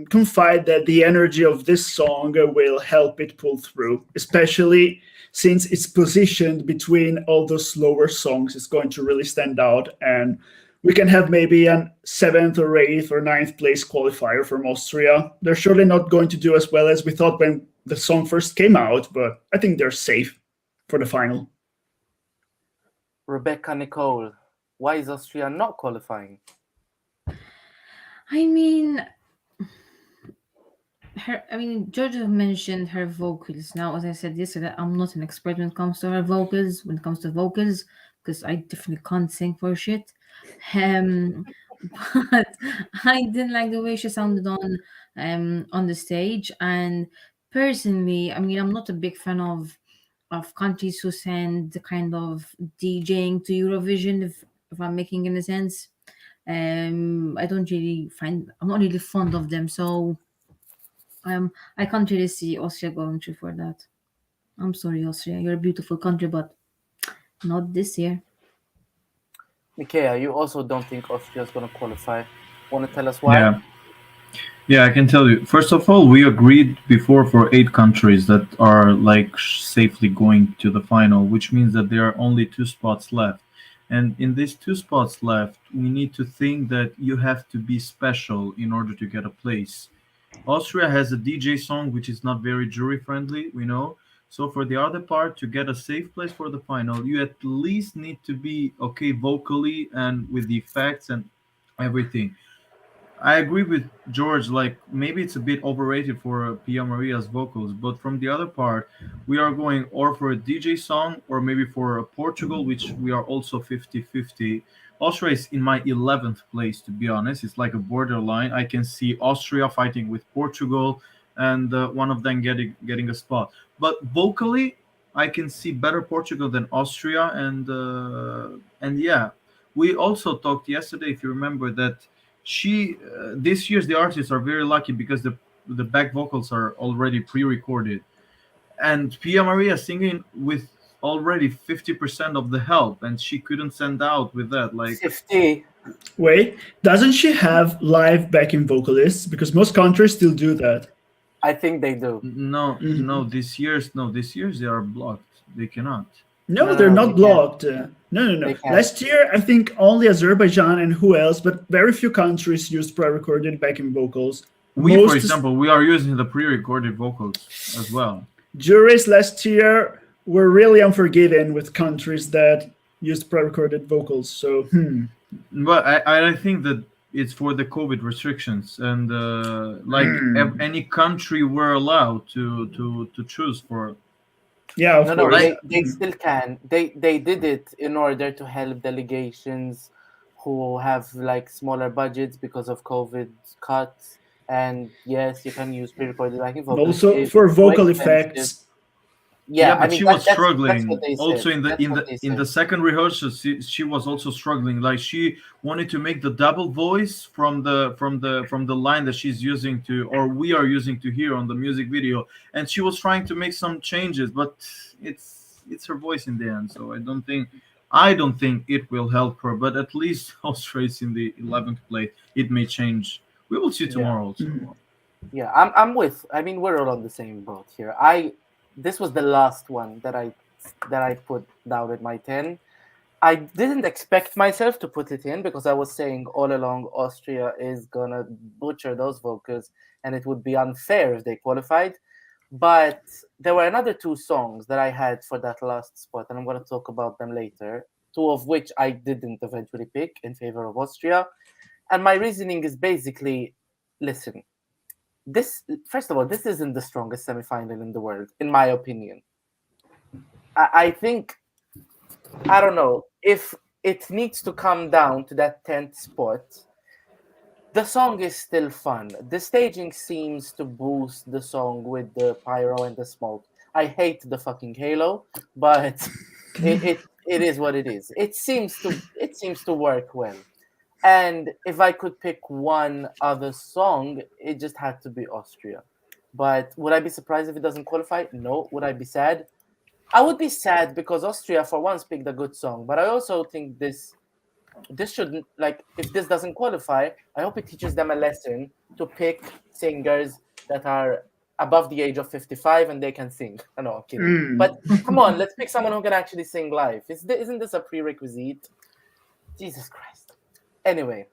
confide that the energy of this song will help it pull through, especially since it's positioned between all those slower songs. It's going to really stand out, and we can have maybe an seventh or eighth or ninth place qualifier from Austria. They're surely not going to do as well as we thought when the song first came out, but I think they're safe for the final. Rebecca Nicole. Why is Austria not qualifying? I mean, Georgia mentioned her vocals. Now, as I said yesterday, I'm not an expert when it comes to her vocals. When it comes to vocals, because I definitely can't sing for shit. Um, but I didn't like the way she sounded on the stage. And personally, I'm not a big fan of countries who send the kind of DJing to Eurovision. If I'm making any sense, I don't really find. I'm not really fond of them. So. I can't really see Austria going through for that. I'm sorry, Austria. You're a beautiful country, but not this year. Nikea, you also don't think Austria is going to qualify. Want to tell us why? Yeah, yeah, I can tell you. First of all, we agreed before for 8 countries that are like safely going to the final, which means that there are only 2 spots left. And in these 2 spots left, we need to think that you have to be special in order to get a place. Austria has a DJ song which is not very jury friendly, we know. So for the other part, to get a safe place for the final, you at least need to be okay vocally and with the effects and everything. I agree with George. Like maybe it's a bit overrated for Pia Maria's vocals, but from the other part, we are going or for a DJ song or maybe for Portugal, which we are also 50-50. Austria is in my 11th place, to be honest. It's like a borderline. I can see Austria fighting with Portugal and one of them getting a spot. But vocally, I can see better Portugal than Austria, and yeah, we also talked yesterday, if you remember, that she this year's the artists are very lucky because the back vocals are already pre-recorded, and Pia Maria singing with already 50% of the help, and she couldn't send out with that. Like 50. Wait, doesn't she have live backing vocalists? Because most countries still do that. I think they do. no, Mhm. this year's they are blocked. They cannot. No, No, they're no, no, they not can. blocked. No, no, no. They can. Last year, I think only Azerbaijan and who else, but very few countries used pre-recorded backing vocals. We, for Most example, we are using the pre-recorded vocals as well. juries last year were really unforgiving with countries that used pre-recorded vocals. So, But I think that it's for the COVID restrictions, and like any country were allowed to choose for. Yeah, of No, no, course. Like they still can. They did it in order to help delegations who have like smaller budgets because of COVID cuts. And yes, you can use pre-recorded backing vocals Also if for it's too vocal expensive. effects. Yeah, yeah, I but mean she was that's what struggling they said. also in the That's what they in the said. second rehearsal. She was also struggling. Like she wanted to make the double voice from the line that she's using to, or we are using to hear on the music video, and she was trying to make some changes, but it's her voice in the end. So I don't think it will help her. But at least Austria is in the 11th place. It may change. We will see Yeah. tomorrow also. Yeah, I'm with. I mean, we're all on the same boat here. This was the last one that I put down at my 10. I didn't expect myself to put it in because I was saying all along Austria is gonna butcher those vocals and it would be unfair if they qualified. But there were another two songs that I had for that last spot, and I'm gonna talk about them later. Two of which I didn't eventually pick in favor of Austria. And my reasoning is basically, listen, this first of all, this isn't the strongest semifinal in the world, in my opinion. I think I don't know if it needs to come down to that 10th spot. The song is still fun. The staging seems to boost the song with the pyro and the smoke. I hate the fucking halo, but it is what it is. It seems to work well. And if I could pick one other song, it just had to be Austria. But would I be surprised if it doesn't qualify? No. Would I be sad? I would be sad because Austria for once picked a good song, but I also think this shouldn't, like, if this doesn't qualify, I hope it teaches them a lesson to pick singers that are above the age of 55 and they can sing. I know, I'm kidding. But come on, let's pick someone who can actually sing live. Isn't this a prerequisite? Jesus Christ. Anyway,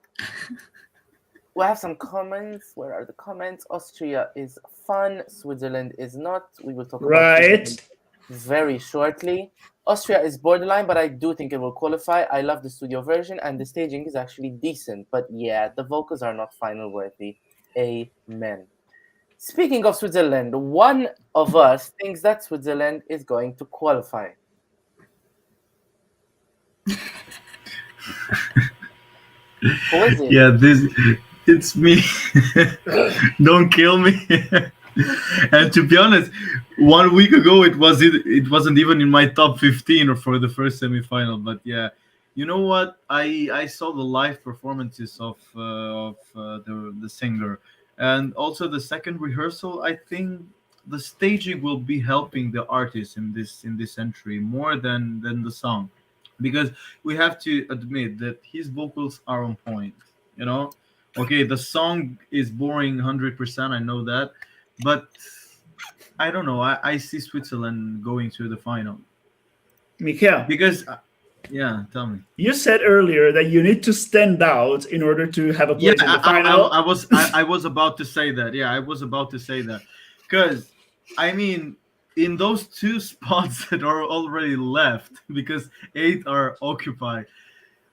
we have some comments. Where are the comments? Austria is fun. Switzerland is not. We will talk about Right. Switzerland very shortly. Austria is borderline, but I do think it will qualify. I love the studio version, and the staging is actually decent. But yeah, the vocals are not final worthy. Amen. Speaking of Switzerland, one of us thinks that Switzerland is going to qualify. Who is it? Yeah, it's me. Don't kill me. And to be honest, 1 week ago it wasn't even in my top 15 or for the first semifinal. But yeah, you know what? I saw the live performances of the singer, and also the second rehearsal. I think the staging will be helping the artist in this entry more than the song, because we have to admit that his vocals are on point. You know, okay, the song is boring 100%. I know that, but I don't know. I see Switzerland going to the final Mikhail, because, yeah, tell me. you said earlier that you need to stand out in order to have a Yeah, place in the I final. was about to say that. Yeah, I was about to say that, because I mean, in those two spots that are already left, because 8 are occupied.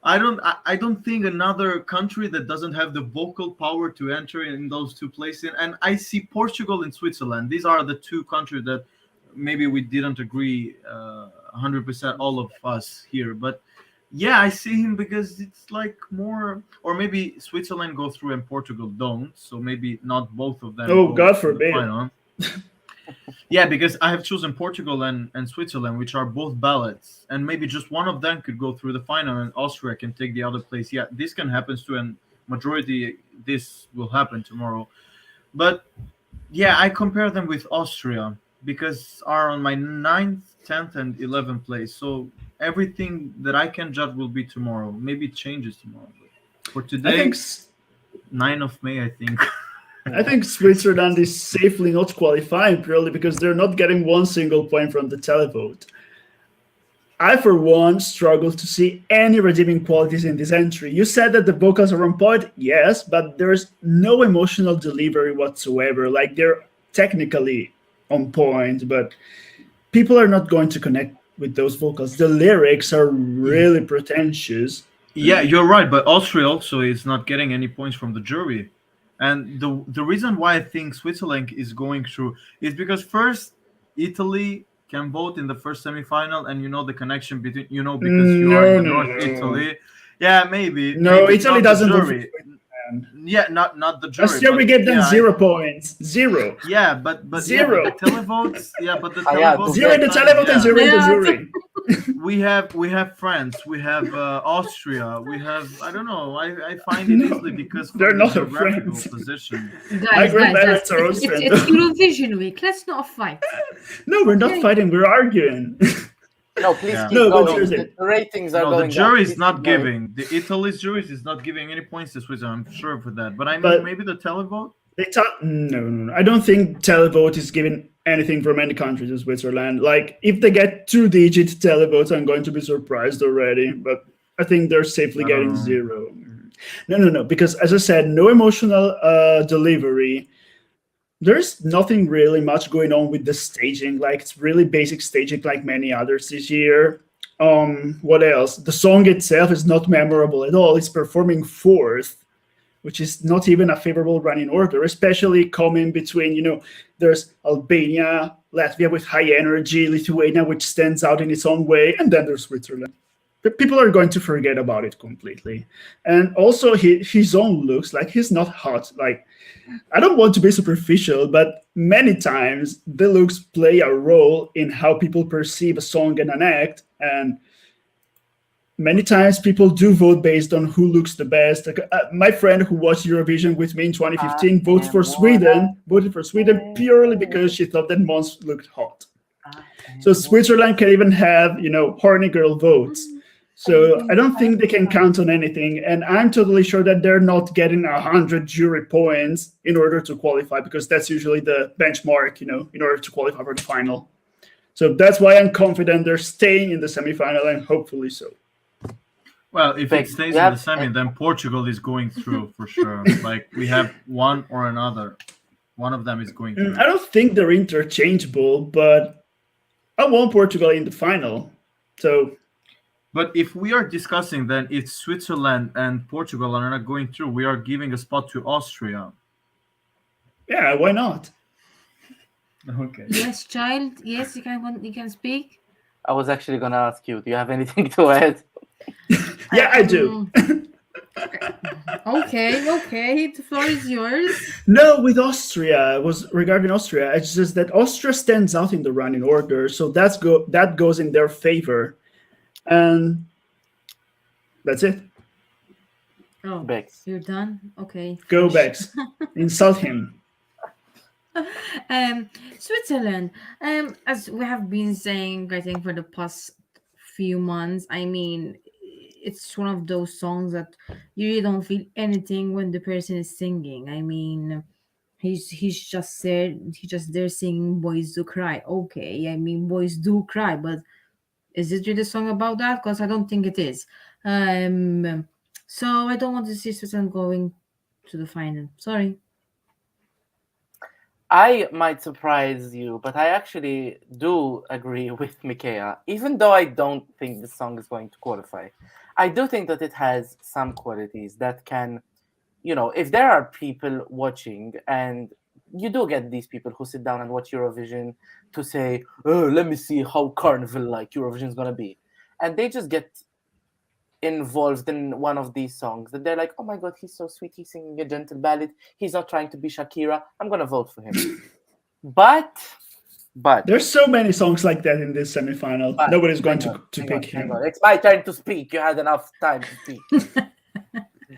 I don't think another country that doesn't have the vocal power to enter in those two places. And I see Portugal and Switzerland. These are the two countries that maybe we didn't agree 100% all of us here. But yeah, I see him because it's like more, or maybe Switzerland go through and Portugal don't. So maybe not both of them Oh, go God to the forbid. final. Yeah, because I have chosen Portugal and Switzerland, which are both ballads, and maybe just one of them could go through the final, and Austria can take the other place. Yeah, this can happen too, and majority this will happen tomorrow. But yeah, I compare them with Austria because are on my ninth, 10th, and 11th place. So everything that I can judge will be tomorrow. Maybe it changes tomorrow. But for I today, think 9th of May, I think. I think Switzerland is safely not qualifying purely because they're not getting one single point from the televote. I, for one, struggle to see any redeeming qualities in this entry. You said that the vocals are on point, yes, but there's no emotional delivery whatsoever. Like, they're technically on point, but people are not going to connect with those vocals. The lyrics are really pretentious. Yeah, you're right, but Austria also is not getting any points from the jury. And the reason why I think Switzerland is going through is because first Italy can vote in the first semifinal, and you know the connection between, you know, because you are in No, the no, North no. Italy. Yeah, maybe, No, maybe Italy not the doesn't vote for jury. Switzerland. Yeah, not the jury, Last year we but gave them yeah, 0 points. Zero. yeah, but the Zero. televotes, yeah, but the Ah, yeah, do televotes Zero in get the sometimes, televote and yeah. zero in the Yeah, jury. We have France, we have Austria, we have, I don't know. I find it No, easily because they're from the not our geographical friends. position. My guys, grandparents are Austrian. it's Eurovision week. Let's not fight. No, we're not Okay. fighting. We're arguing. no. Please Yeah. keep No, but going. The seriously. ratings are No, the going up. jury is Please keep not going. giving. The Italy's jury is not giving any points to Switzerland. I'm sure for that. But I mean, But maybe the televote. no. I don't think televote is giving anything from any country to Switzerland. Like, if they get 2-digit televotes, I'm going to be surprised already. But I think they're safely I don't getting know. zero. No. Because as I said, no emotional delivery. There's nothing really much going on with the staging. Like, it's really basic staging, like many others this year. What else? The song itself is not memorable at all. It's performing fourth, which is not even a favorable running order, especially coming between, there's Albania, Latvia with high energy, Lithuania, which stands out in its own way, and then there's Switzerland. But people are going to forget about it completely. And also, his own looks, like, he's not hot. Like, I don't want to be superficial, but many times the looks play a role in how people perceive a song and an act. And many times people do vote based on who looks the best. Like, my friend who watched Eurovision with me in I 2015 am what voted for Sweden I purely because say. she thought that Mons looked hot. I So am what Switzerland can even have, horny girl votes. So I don't think they can count on anything. And I'm totally sure that they're not getting 100 jury points in order to qualify, because that's usually the benchmark, in order to qualify for the final. So that's why I'm confident they're staying in the semifinal, and hopefully so. Well, if it Bex, stays you in the have semi, then Portugal is going through for sure. Like we have one or another. One of them is going through. I don't think they're interchangeable, but I want Portugal in the final. So But if we are discussing, then if Switzerland and Portugal are not going through, we are giving a spot to Austria. yeah, why not? Okay. Yes, child. Yes, you can speak. I was actually gonna ask you. Do you have anything to add? Yeah, I do. Okay. The floor is yours. No, with Austria, was regarding Austria. It's just that Austria stands out in the running order, so that goes in their favor, and that's it. Oh, Bex. you're done. Okay. Go finish. Bex, insult him. Switzerland. As we have been saying, I think for the past few months, I mean, it's one of those songs that you really don't feel anything when the person is singing. I mean, he's just there singing "Boys Do Cry." Okay, I mean, boys do cry, but is it really a song about that? Because I don't think it is. So I don't want to see Switzerland going to the final. Sorry. I might surprise you, but I actually do agree with Mikea. Even though I don't think the song is going to qualify, I do think that it has some qualities that can, if there are people watching, and you do get these people who sit down and watch Eurovision to say, oh, let me see how carnival-like Eurovision is going to be. And they just get involved in one of these songs that they're like, oh my god, he's so sweet, he's singing a gentle ballad, he's not trying to be Shakira, I'm gonna vote for him. but There's so many songs like that in this semifinal. Nobody's going to pick him. it's my turn to speak. You had enough time to speak.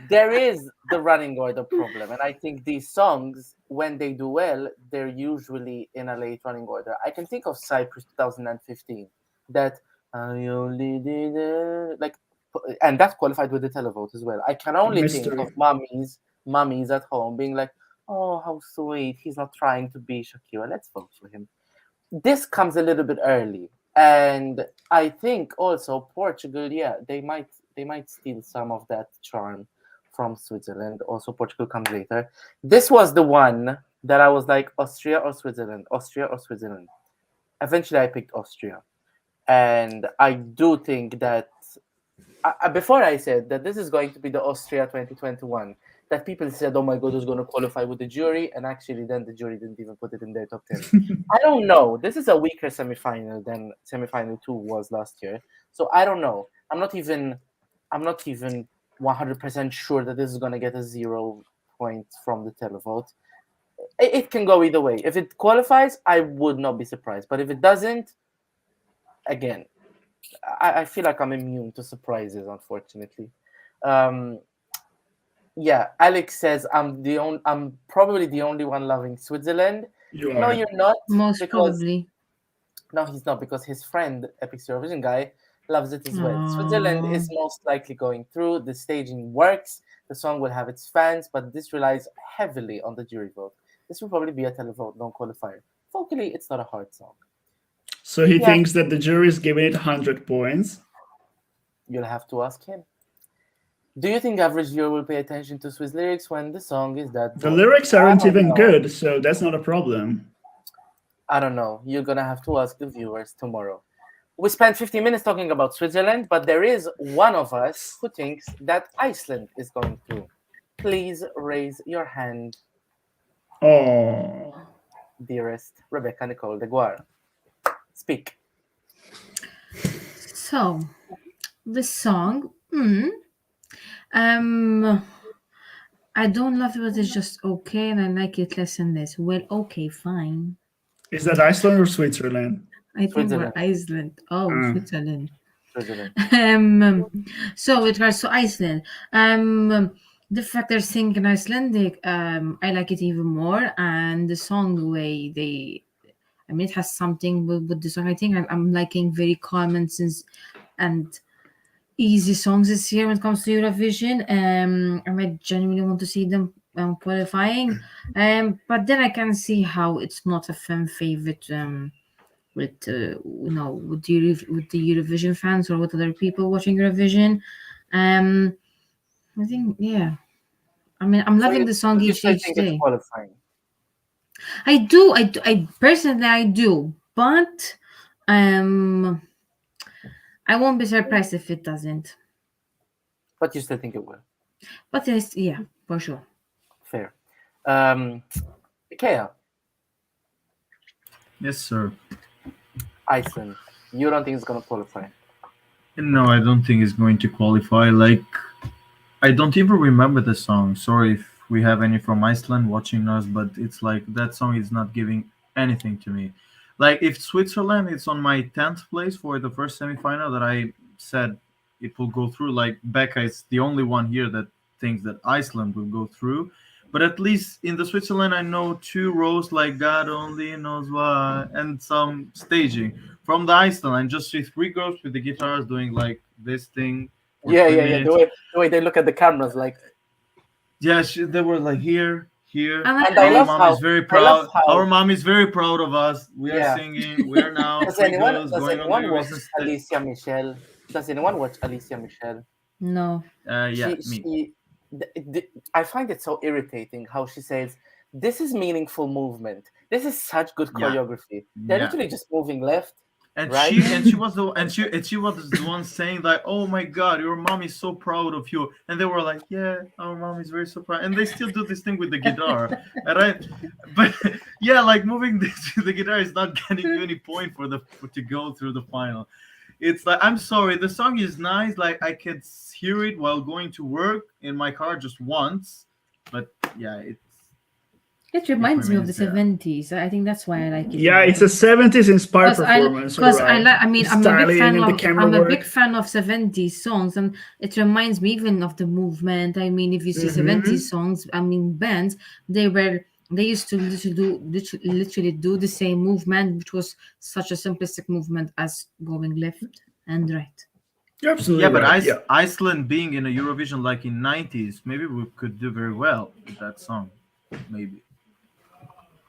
There is the running order problem, and I think these songs, when they do well, they're usually in a late running order. I can think of Cyprus 2015, that I only did like, and that qualified with the televote as well. I can only think Mystery. of mummies at home being like, oh, how sweet, he's not trying to be Shakira, let's vote for him. This comes a little bit early, and I think also Portugal, they might steal some of that charm from Switzerland. Also, Portugal comes later. This was the one that I was like, Austria or Switzerland. Eventually, I picked Austria, and I do think that before I said that this is going to be the Austria 2021, that people said, "Oh my God, who's going to qualify with the jury?" And actually, then the jury didn't even put it in their top 10. I don't know. This is a weaker semifinal than semifinal 2 was last year. So I don't know. I'm not even 100% sure that this is going to get a 0 point from the televote. It can go either way. If it qualifies, I would not be surprised. But if it doesn't, again, I feel like I'm immune to surprises, unfortunately. Um, yeah, Alex says I'm probably the only one loving Switzerland. You No, are. you're not, Most because probably. no, he's not, because his friend, Epic Eurovision guy, loves it as well. Switzerland Aww. is most likely going through. The staging works. The song will have its fans, but this relies heavily on the jury vote. This will probably be a televote, non-qualifier. Vocally, it's not a hard song. So he Yeah. thinks that the jury is giving it 100 points. You'll have to ask him. Do you think average viewer will pay attention to Swiss lyrics when the song is that The boring? lyrics I aren't don't even know. good, so that's not a problem. I don't know. You're gonna have to ask the viewers tomorrow. We spent 50 minutes talking about Switzerland, but there is one of us who thinks that Iceland is going through. Please raise your hand, Oh, dearest Rebecca Nicole de Guara. Speak. So, the song, I don't love it, but it's just okay, and I like it less and less. Well, okay, fine. is that Iceland or Switzerland? I think we're Switzerland. Iceland. Oh, Ah. Switzerland. Switzerland. So with regards to Iceland, the fact they're singing Icelandic, I like it even more, and the song, the way they, I mean, it has something with the song. I think I'm liking very calm and easy songs this year when it comes to Eurovision. I genuinely want to see them qualifying. But then I can see how it's not a fan favorite. With with the Eurovision fans or with other people watching Eurovision. I think, yeah. I mean, I'm loving the song You each still think it's day. qualifying? I personally I do, but I won't be surprised if it doesn't. But you still think it will. But yes, yeah, for sure. Fair. Ikea, Yes, sir. Iceland. You don't think it's gonna qualify? No, I don't think it's going to qualify. Like, I don't even remember the song. Sorry if we have any from Iceland watching us, but it's like that song is not giving anything to me. Like, if Switzerland is on my 10th place for the first semifinal that I said it will go through, like Becca is the only one here that thinks that Iceland will go through. But at least in the Switzerland, I know two rows like God only knows why and some staging. From the Iceland, I just see three girls with the guitars doing like this thing for Yeah, 3 minutes. The way they look at the cameras, like. Yeah, they were like here, here. And And I Our love mom how is very I love proud. how Our mom is very proud of us. We are Yeah. singing. We are now does three anyone girls does going on the anyone watch Eurovision stage. Alicia Michelle? Does anyone watch Alicia Michelle? No. Yeah, she, me. I find it so irritating how she says, "This is meaningful movement. This is such good Yeah. choreography." They're Yeah. literally just moving left. And Right? she was the one saying like, "Oh my God, your mom is so proud of you," and they were like, "Yeah, our mom is very so proud," and they still do this thing with the guitar, but yeah, like moving this with the guitar is not getting you any point to go through the final. It's like, I'm sorry, the song is nice, like I can hear it while going to work in my car just once, but yeah, It reminds me of the remains there. 70s. I think that's why I like it. Yeah, it's a 70s inspired performance. Because right? I mean, I'm a big Styling fan and the of camera I'm a work. big fan of 70s songs, and it reminds me even of the movement. I mean, if you see 70s songs, I mean, bands, they used to literally do the same movement, which was such a simplistic movement as going left and right. You're absolutely Yeah, but right. Yeah. Iceland being in a Eurovision like in 90s, maybe we could do very well with that song. Maybe.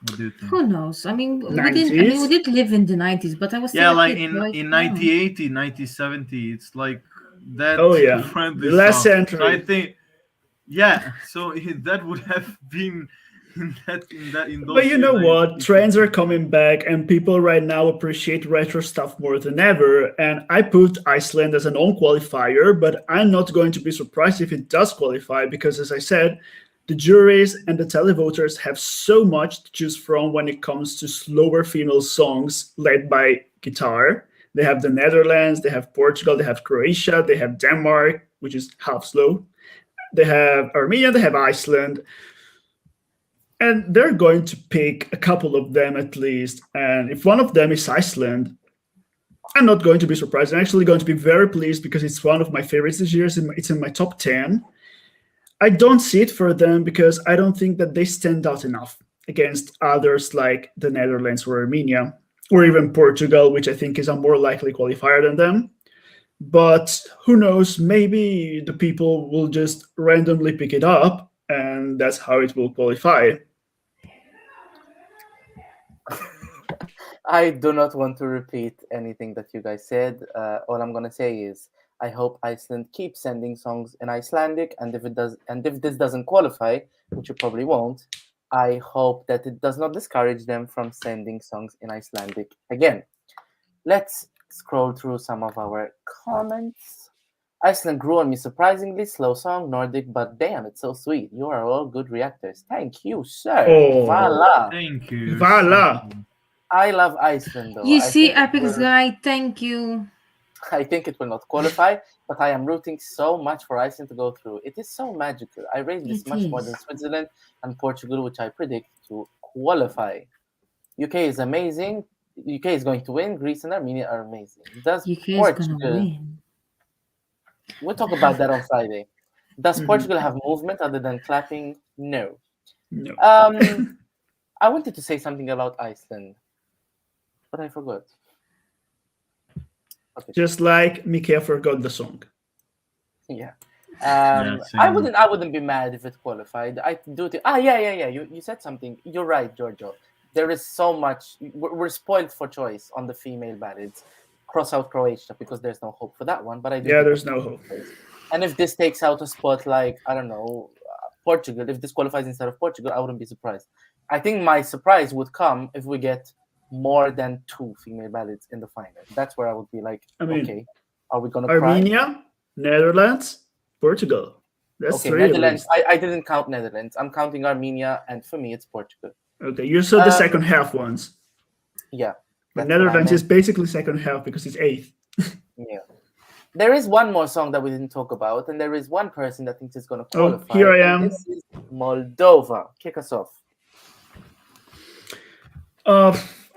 What do you think? Who knows? I mean, we 90s? did live in the 90s, but I was Yeah, still a like kid, in like, in yeah. 1980, 1970, it's like that Oh, yeah. friendly The last song. century. So I think, yeah, so that would have been in But those you years. know what? It Trends was are coming back, and people right now appreciate retro stuff more than ever. And I put Iceland as a non-qualifier, but I'm not going to be surprised if it does qualify because, as I said, the juries and the televoters have so much to choose from when it comes to slower female songs led by guitar. They have the Netherlands, they have Portugal, they have Croatia, they have Denmark, which is half slow. They have Armenia, they have Iceland, and they're going to pick a couple of them at least. And if one of them is Iceland, I'm not going to be surprised. I'm actually going to be very pleased because it's one of my favorites this year. It's in my top 10. I don't see it for them because I don't think that they stand out enough against others like the Netherlands or Armenia or even Portugal, which I think is a more likely qualifier than them. But who knows? Maybe the people will just randomly pick it up and that's how it will qualify. I do not want to repeat anything that you guys said. All I'm gonna say is I hope Iceland keeps sending songs in Icelandic, and if it does, and if this doesn't qualify, which it probably won't, I hope that it does not discourage them from sending songs in Icelandic again. Let's scroll through some of our comments. Iceland grew on me surprisingly. Slow song, Nordic, but damn, it's so sweet. You are all good reactors. Thank you, sir. Oh, Voila. Thank you. You're so voila. cool. I love Iceland though. You see, Epic's guy, thank you. I think it will not qualify, but I am rooting so much for Iceland to go through. It is so magical. I rate this It much more than is. Switzerland and Portugal, which I predict to qualify. UK is amazing. UK is going to win. Greece and Armenia are amazing. Does UK is gonna Portugal? win. We'll talk about that on Friday. Does Mhm. Portugal have movement other than clapping? No. No. I wanted to say something about Iceland, but I forgot. Okay. Just like Mikael forgot the song. Yeah. Yeah, I same. wouldn't be mad if it qualified. I do think. Yeah. You said something. You're right, Giorgio. There is so much. We're spoiled for choice on the female ballads. Cross out Croatia because there's no hope for that one. But I do Yeah, think there's that's no hope. choice. And if this takes out a spot like I don't know Portugal, if this qualifies instead of Portugal, I wouldn't be surprised. I think my surprise would come if we get more than 2 female ballads in the final. That's where I would be like, I mean, okay, are we gonna cry? Armenia, Netherlands, Portugal. That's Okay, 3 at Netherlands. least. I didn't count Netherlands. I'm counting Armenia, and for me, it's Portugal. Okay, you saw the second half ones. Yeah, But that's what I Netherlands is meant. basically second half because it's eighth. Yeah. There is one more song that we didn't talk about, and there is one person that thinks it's going to Oh, qualify. here I and am. This is Moldova. Kick us off.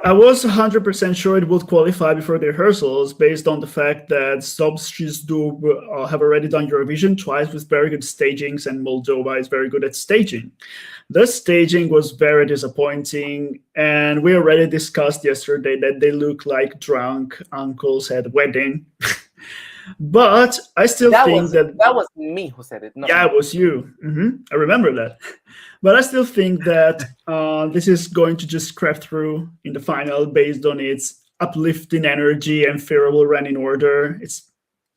I was 100% sure it would qualify before the rehearsals based on the fact that Sobschizdub have already done Eurovision twice with very good stagings, and Moldova is very good at staging. The staging was very disappointing, and we already discussed yesterday that they look like drunk uncles at a wedding. But I still think that was me who said it. Not yeah, you. it was you. I remember that. But I still think that this is going to just craft through in the final based on its uplifting energy and favorable running order. It's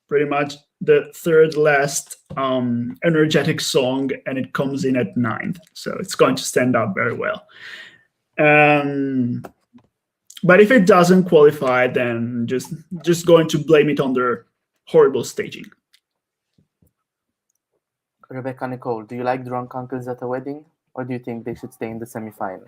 pretty much the third last energetic song, and it comes in at 9th. So it's going to stand out very well. But if it doesn't qualify, then just going to blame it on their horrible staging. Rebecca Nicole, do you like drunk uncles at a wedding, or do you think they should stay in the semi-final?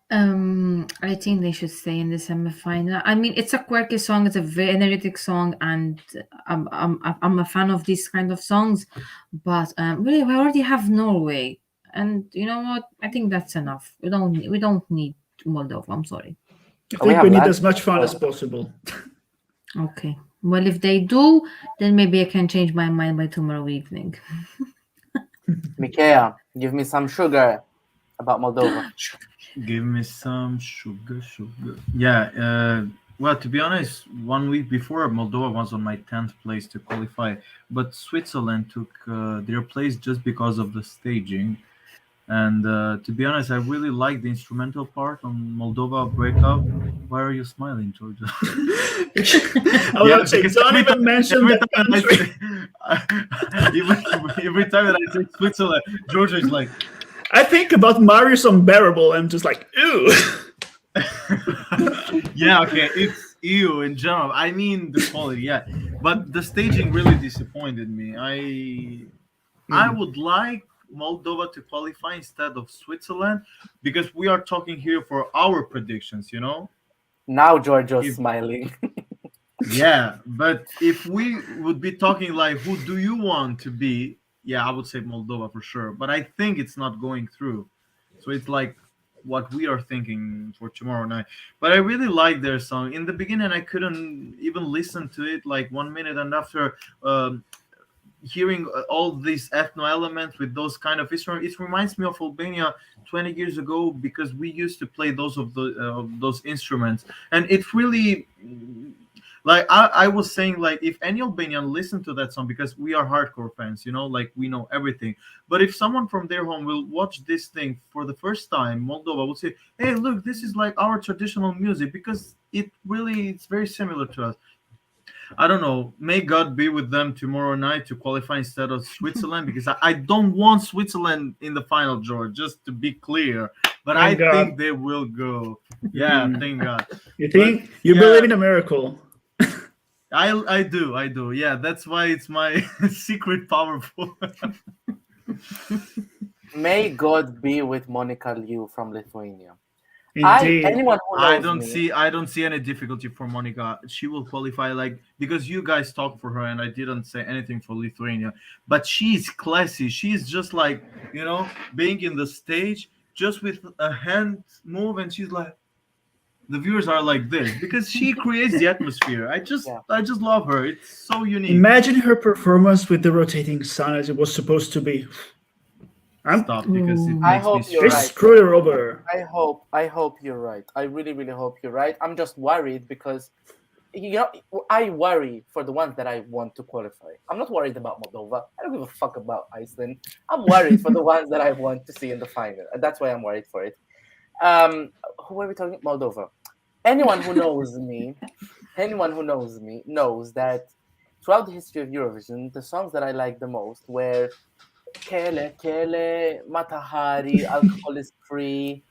I think they should stay in the semi-final. I mean, it's a quirky song. It's a very energetic song, and I'm a fan of these kind of songs. But really, we already have Norway, and you know what? I think that's enough. We don't need Moldova. I'm sorry. I think we need as much fun as possible. Okay. Well, if they do, then maybe I can change my mind by tomorrow evening. Mikea, give me some sugar about Moldova. Give me some sugar. Yeah. Well, to be honest, 1 week before, Moldova was on my 10th place to qualify, but Switzerland took their place just because of the staging. And to be honest, I really like the instrumental part on Moldova breakup. Why are you smiling, Georgia? I was Yeah, going to say, because don't even mention every that time that I country. say every time that I say Switzerland, Georgia is like, I think about Marius Unbearable. I'm just like, ew. yeah, okay, it's you in general. I mean the quality, yeah, but the staging really disappointed me. I would like Moldova to qualify instead of Switzerland because we are talking here for our predictions, you know. Now Giorgio's If smiling. Yeah, but if we would be talking like who do you want to be, yeah, I would say Moldova for sure. But I think it's not going through. So it's like what we are thinking for tomorrow night. But I really like their song. In the beginning, I couldn't even listen to it like 1 minute, and after hearing all these ethno elements with those kind of instruments, it reminds me of Albania 20 years ago because we used to play those instruments, and it really like I was saying, like if any Albanian listen to that song, because we are hardcore fans, you know, like we know everything, but if someone from their home will watch this thing for the first time, Moldova would say, hey, look, this is like our traditional music, because it's very similar to us. I don't know. May God be with them tomorrow night to qualify instead of Switzerland, because I don't want Switzerland in the final, George, just to be clear. But I Thank God. think they will go. Yeah, thank God. You But think? You yeah, believe in a miracle. I do. Yeah, that's why it's my secret powerful. May God be with Monica Liu from Lithuania. Indeed. Anyone who knows me, I don't see any difficulty for Monica. She will qualify, like, because you guys talked for her and I didn't say anything for Lithuania. But she's classy. She's just like, being in the stage just with a hand move, and she's like, the viewers are like this because she creates the atmosphere. yeah. I just love her. It's so unique. Imagine her performance with the rotating sun as it was supposed to be. Stop, because it I makes me hope you're They right. stressed. screwed her over. I hope you're right. I really, really hope you're right. I'm just worried because I worry for the ones that I want to qualify. I'm not worried about Moldova. I don't give a fuck about Iceland. I'm worried for the ones that I want to see in the final. And that's why I'm worried for it. Who are we talking? Moldova. Anyone who knows me, knows that throughout the history of Eurovision, the songs that I like the most were Kele Kele, Matahari, Alcohol is Free,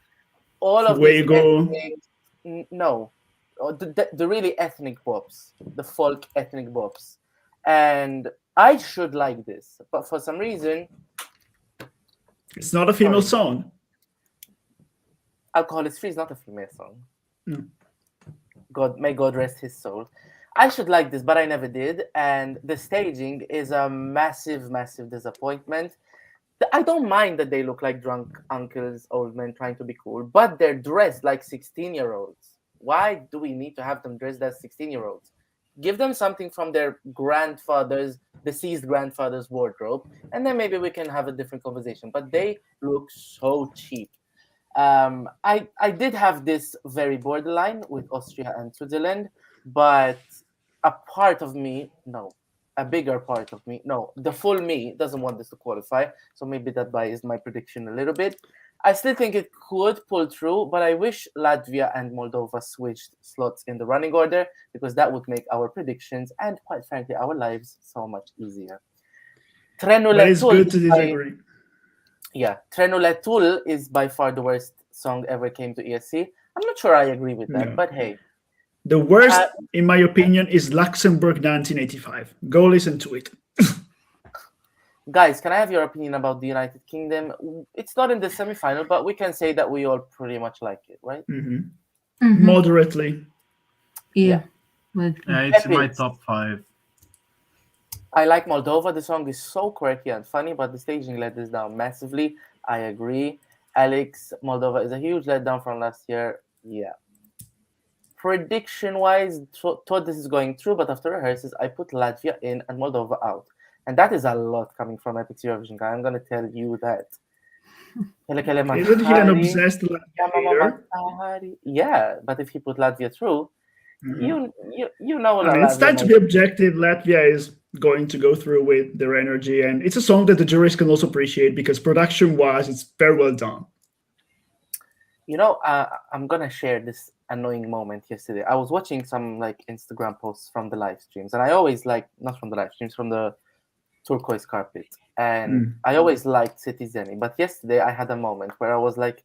all of these Fuego. ethnic, no, the really ethnic bops, the folk ethnic bops. And I should like this, but for some reason, It's not a female sorry, song. Alcohol is Free is not a female song. No. May God rest his soul. I should like this, but I never did. And the staging is a massive, massive disappointment. I don't mind that they look like drunk uncles, old men trying to be cool, but they're dressed like 16-year-olds. Why do we need to have them dressed as 16-year-olds? Give them something from their grandfather's, deceased grandfather's wardrobe, and then maybe we can have a different conversation. But they look so cheap. I did have this very borderline with Austria and Switzerland, but a part of me, no, a bigger part of me, no, the full me doesn't want this to qualify. So maybe that biased my prediction a little bit. I still think it could pull through, but I wish Latvia and Moldova switched slots in the running order because that would make our predictions and, quite frankly, our lives so much easier. But it's Trenuletul good to is by disagree. yeah, Trenuletul is by far the worst song ever came to ESC. I'm not sure I agree with that, No. but hey. The worst, Uh, in my opinion, is Luxembourg 1985. Go listen to it. Guys, can I have your opinion about the United Kingdom? It's not in the semi-final, but we can say that we all pretty much like it, right? Moderately. Yeah. It's in my Epics. top 5. I like Moldova. The song is so quirky and funny, but the staging let this down massively. I agree. Alex, Moldova is a huge letdown from last year. Yeah. Prediction-wise, thought this is going through, but after rehearsals, I put Latvia in and Moldova out. And that is a lot coming from Epic's Eurovision guy. I'm going to tell you that. Isn't he an obsessed Latvianer? Yeah, but if he put Latvia through, you know I mean, it's Latvia time to be objective. Latvia is going to go through with their energy. And it's a song that the juries can also appreciate because production-wise, it's very well done. I'm gonna share this annoying moment yesterday. I was watching some like Instagram posts from the live streams, and I always like not from the live streams, from the turquoise carpet, and I always liked Citizen. But yesterday I had a moment where I was like,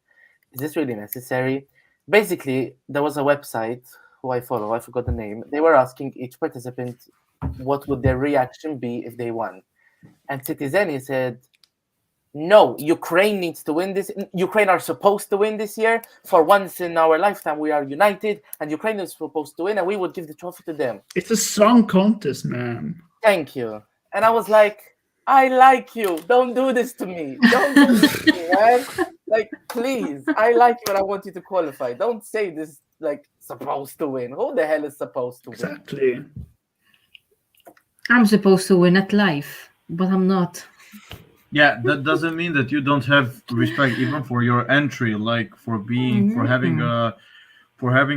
"Is this really necessary?" Basically, there was a website who I follow. I forgot the name. They were asking each participant what would their reaction be if they won, and Citizen said, no, Ukraine needs to win this. Ukraine are supposed to win this year. For once in our lifetime, we are united, and Ukraine is supposed to win, and we would give the trophy to them. It's a song contest, man. Thank you. And I was like, I like you. Don't do this to me. Don't do this to me, man. Like, please. I like you, and I want you to qualify. Don't say this, like, supposed to win. Who the hell is supposed to win? Exactly. I'm supposed to win at life, but I'm not. Yeah, that doesn't mean that you don't have respect even for your entry, like for being for having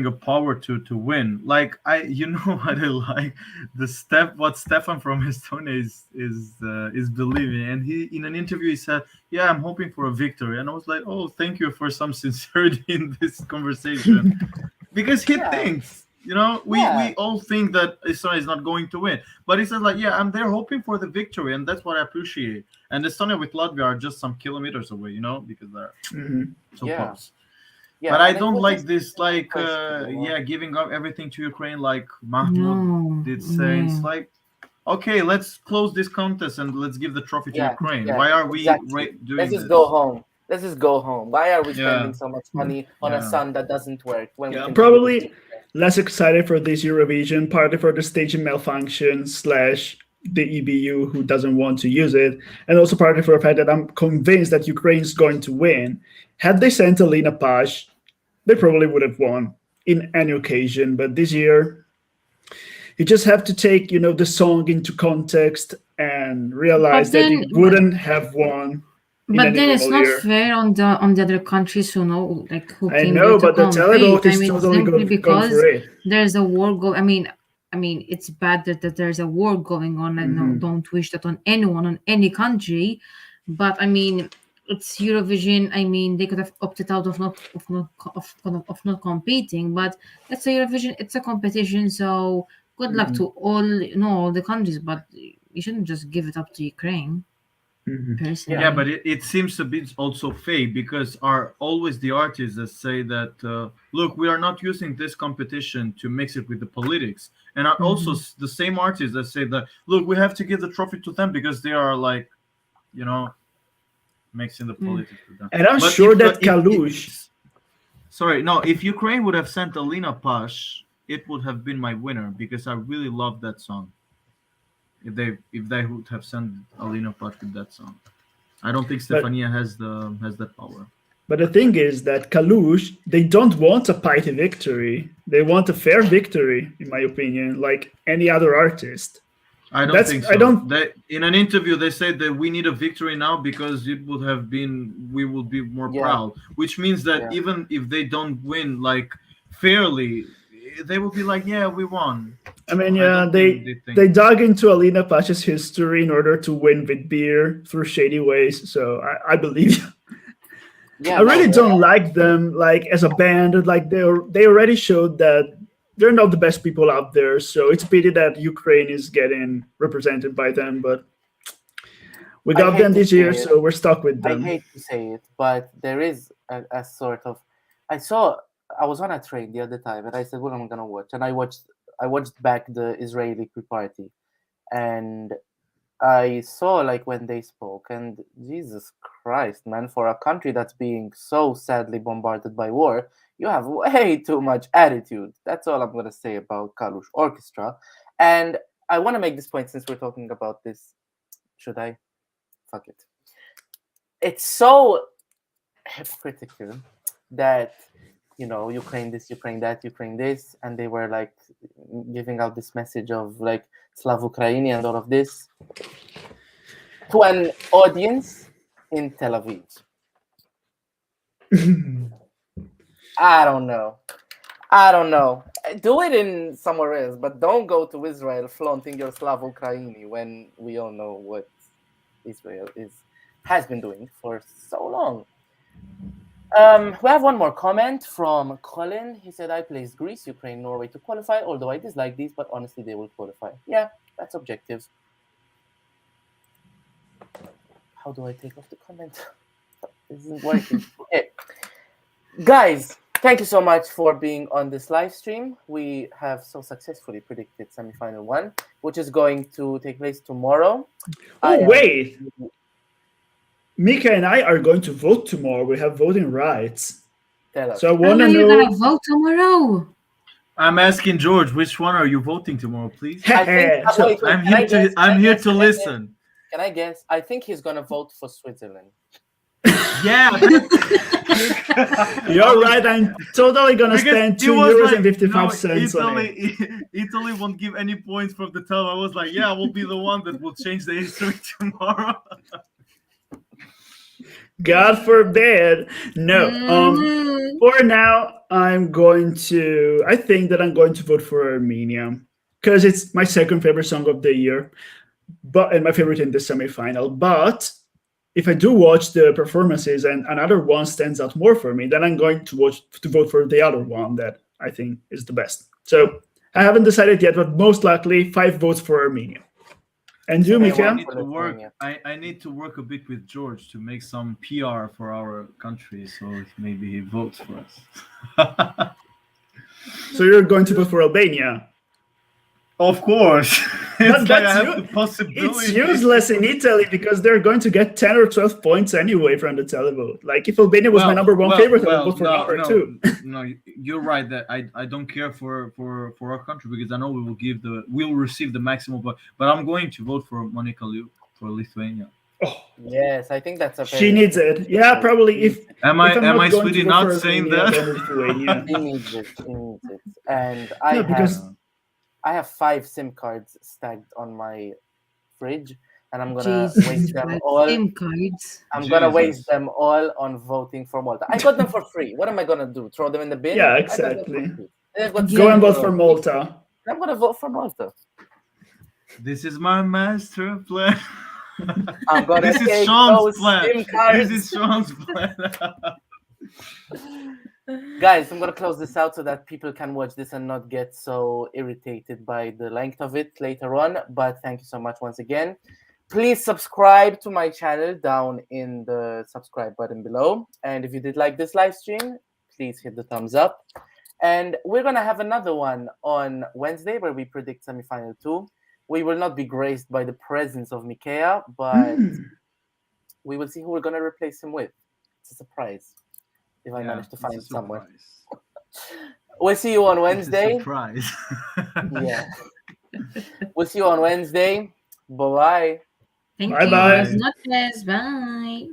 a power to win. Like you know what I like what Stefan from Estonia is believing, and he in an interview he said, "Yeah, I'm hoping for a victory," and I was like, "Oh, thank you for some sincerity in this conversation," because he thinks. We all think that Estonia is not going to win, but he says like, yeah, I'm there hoping for the victory, and that's what I appreciate. And Estonia with Latvia are just some kilometers away, because they're so close. Yeah, but I don't like this, like, giving up everything to Ukraine, like Mahmoud did say. It's like, okay, let's close this contest and let's give the trophy to Ukraine. Why are we doing this? Let's just go home. Let's just go home. Why are we spending so much money on a sun that doesn't work? When we can probably less excited for this Eurovision, partly for the staging malfunction / the EBU who doesn't want to use it, and also partly for the fact that I'm convinced that Ukraine's going to win. Had they sent Alina Pash, they probably would have won in any occasion, but this year you just have to take, the song into context and realize that you wouldn't have won. But then it's not fair on the other countries who know, like, who I came know, here to but the televote is totally simply because for it. there's a war going. I mean, it's bad that there's a war going on, and don't wish that on anyone, on any country. But I mean, it's Eurovision. I mean, they could have opted out of not competing, but it's a Eurovision. It's a competition, so good luck to all the countries. But you shouldn't just give it up to Ukraine. Personally. Yeah, but it seems a bit also fake, because are always the artists that say that look, we are not using this competition to mix it with the politics, and are also the same artists that say that, look, we have to give the trophy to them because they are, like, mixing the politics with them. And I'm sure that Kalush. If Ukraine would have sent Alina Pash, it would have been my winner, because I really love that song. If they would have sent Alina Pash with that song, I don't think Stefania has that power. But the thing is that Kalush, they don't want a piety victory. They want a fair victory, in my opinion, like any other artist. I don't think so. In an interview, they said that we need a victory now because we would be more proud. Which means that even if they don't win, like, fairly, they will be like, yeah, we won. I mean, they dug into Alina Pash's history in order to win with beer through shady ways. So I believe you. I really don't like them, like, as a band. Like, they already showed that they're not the best people out there. So it's a pity that Ukraine is getting represented by them. But we got them this year, so we're stuck with them. I hate to say it, but there is a sort of. I was on a train the other time, and I said, "What am I gonna watch?" And I watched back the Israeli Party, and I saw, like, when they spoke, and Jesus Christ, man, for a country that's being so sadly bombarded by war, you have way too much attitude. That's all I'm gonna say about Kalush Orchestra. And I want to make this point since we're talking about this. Should I? Fuck it. It's so hypocritical that, Ukraine this, Ukraine that, Ukraine this, and they were, like, giving out this message of, like, Slav Ukraini and all of this to an audience in Tel Aviv. I don't know. Do it in somewhere else, but don't go to Israel flaunting your Slav Ukraini when we all know what Israel has been doing for so long. We have one more comment from Colin. He said, I placed Greece, Ukraine, Norway to qualify, although I dislike these, but honestly, they will qualify. Yeah, that's objective. How do I take off the comment? This isn't working. Okay. Guys, thank you so much for being on this live stream. We have so successfully predicted semifinal 1, which is going to take place tomorrow. Oh, wait. Mika and I are going to vote tomorrow. We have voting rights. Tell us. So I How want are to you know. gonna vote tomorrow? I'm asking George, which one are you voting tomorrow, please? I think, So- wait, I'm can I here to guess? I'm Can I here guess? to Can I guess? listen. Can I guess? I think he's gonna vote for Switzerland. Yeah, You're right. I'm totally going to because spend he 2 was euros like, and 55 no, cents on it. Italy won't give any points from the top. I was like, yeah, I will be the one that will change the history tomorrow. God forbid. No. Mhm. For now, I think that I'm going to vote for Armenia because it's my second favorite song of the year, and my favorite in the semifinal. But if I do watch the performances and another one stands out more for me, then I'm going to vote for the other one that I think is the best. So I haven't decided yet, but most likely 5 votes for Armenia. And you, Okay, I Mika? need to work. I need to work a bit with George to make some PR for our country, so maybe he votes for us. So you're going to vote for Albania? Of course, it's like I have the It's possibility. useless in Italy because they're going to get 10 or 12 points anyway from the televote. Like if Albania was my number one favorite, I would vote for number 2. No, you're right that I don't care for our country because I know we'll receive the maximum, but I'm going to vote for Monica Liu for Lithuania. Oh, Yes, I think that's a she needs it. Yeah, probably. If Am if I'm I not going sweetie to vote not for saying Albania, that? then Lithuania. She needs it. She needs it. And No, because I have 5 SIM cards stacked on my fridge, and I'm gonna Jesus, waste them like all. SIM cards. I'm gonna waste Jesus. them all on voting for Malta. I got them for free. What am I gonna do? Throw them in the bin? yeah, I got them for exactly. free. They've got Go and vote €7. for Malta. I'm gonna vote for Malta. This is my master plan. I'm gonna This is take Sean's those plan. SIM cards. This is Sean's plan. Guys, I'm gonna close this out so that people can watch this and not get so irritated by the length of it later on. But thank you so much once again. Please subscribe to my channel down in the subscribe button below. And if you did like this live stream, please hit the thumbs up. And we're gonna have another one on Wednesday where we predict semifinal 2. We will not be graced by the presence of Mikea, but we will see who we're gonna replace him with. It's a surprise. If I manage to find someone. We'll see you on Wednesday. Surprise. Yeah. We'll see you on Wednesday. Bye-bye. Thank Bye you. bye. As much as bye.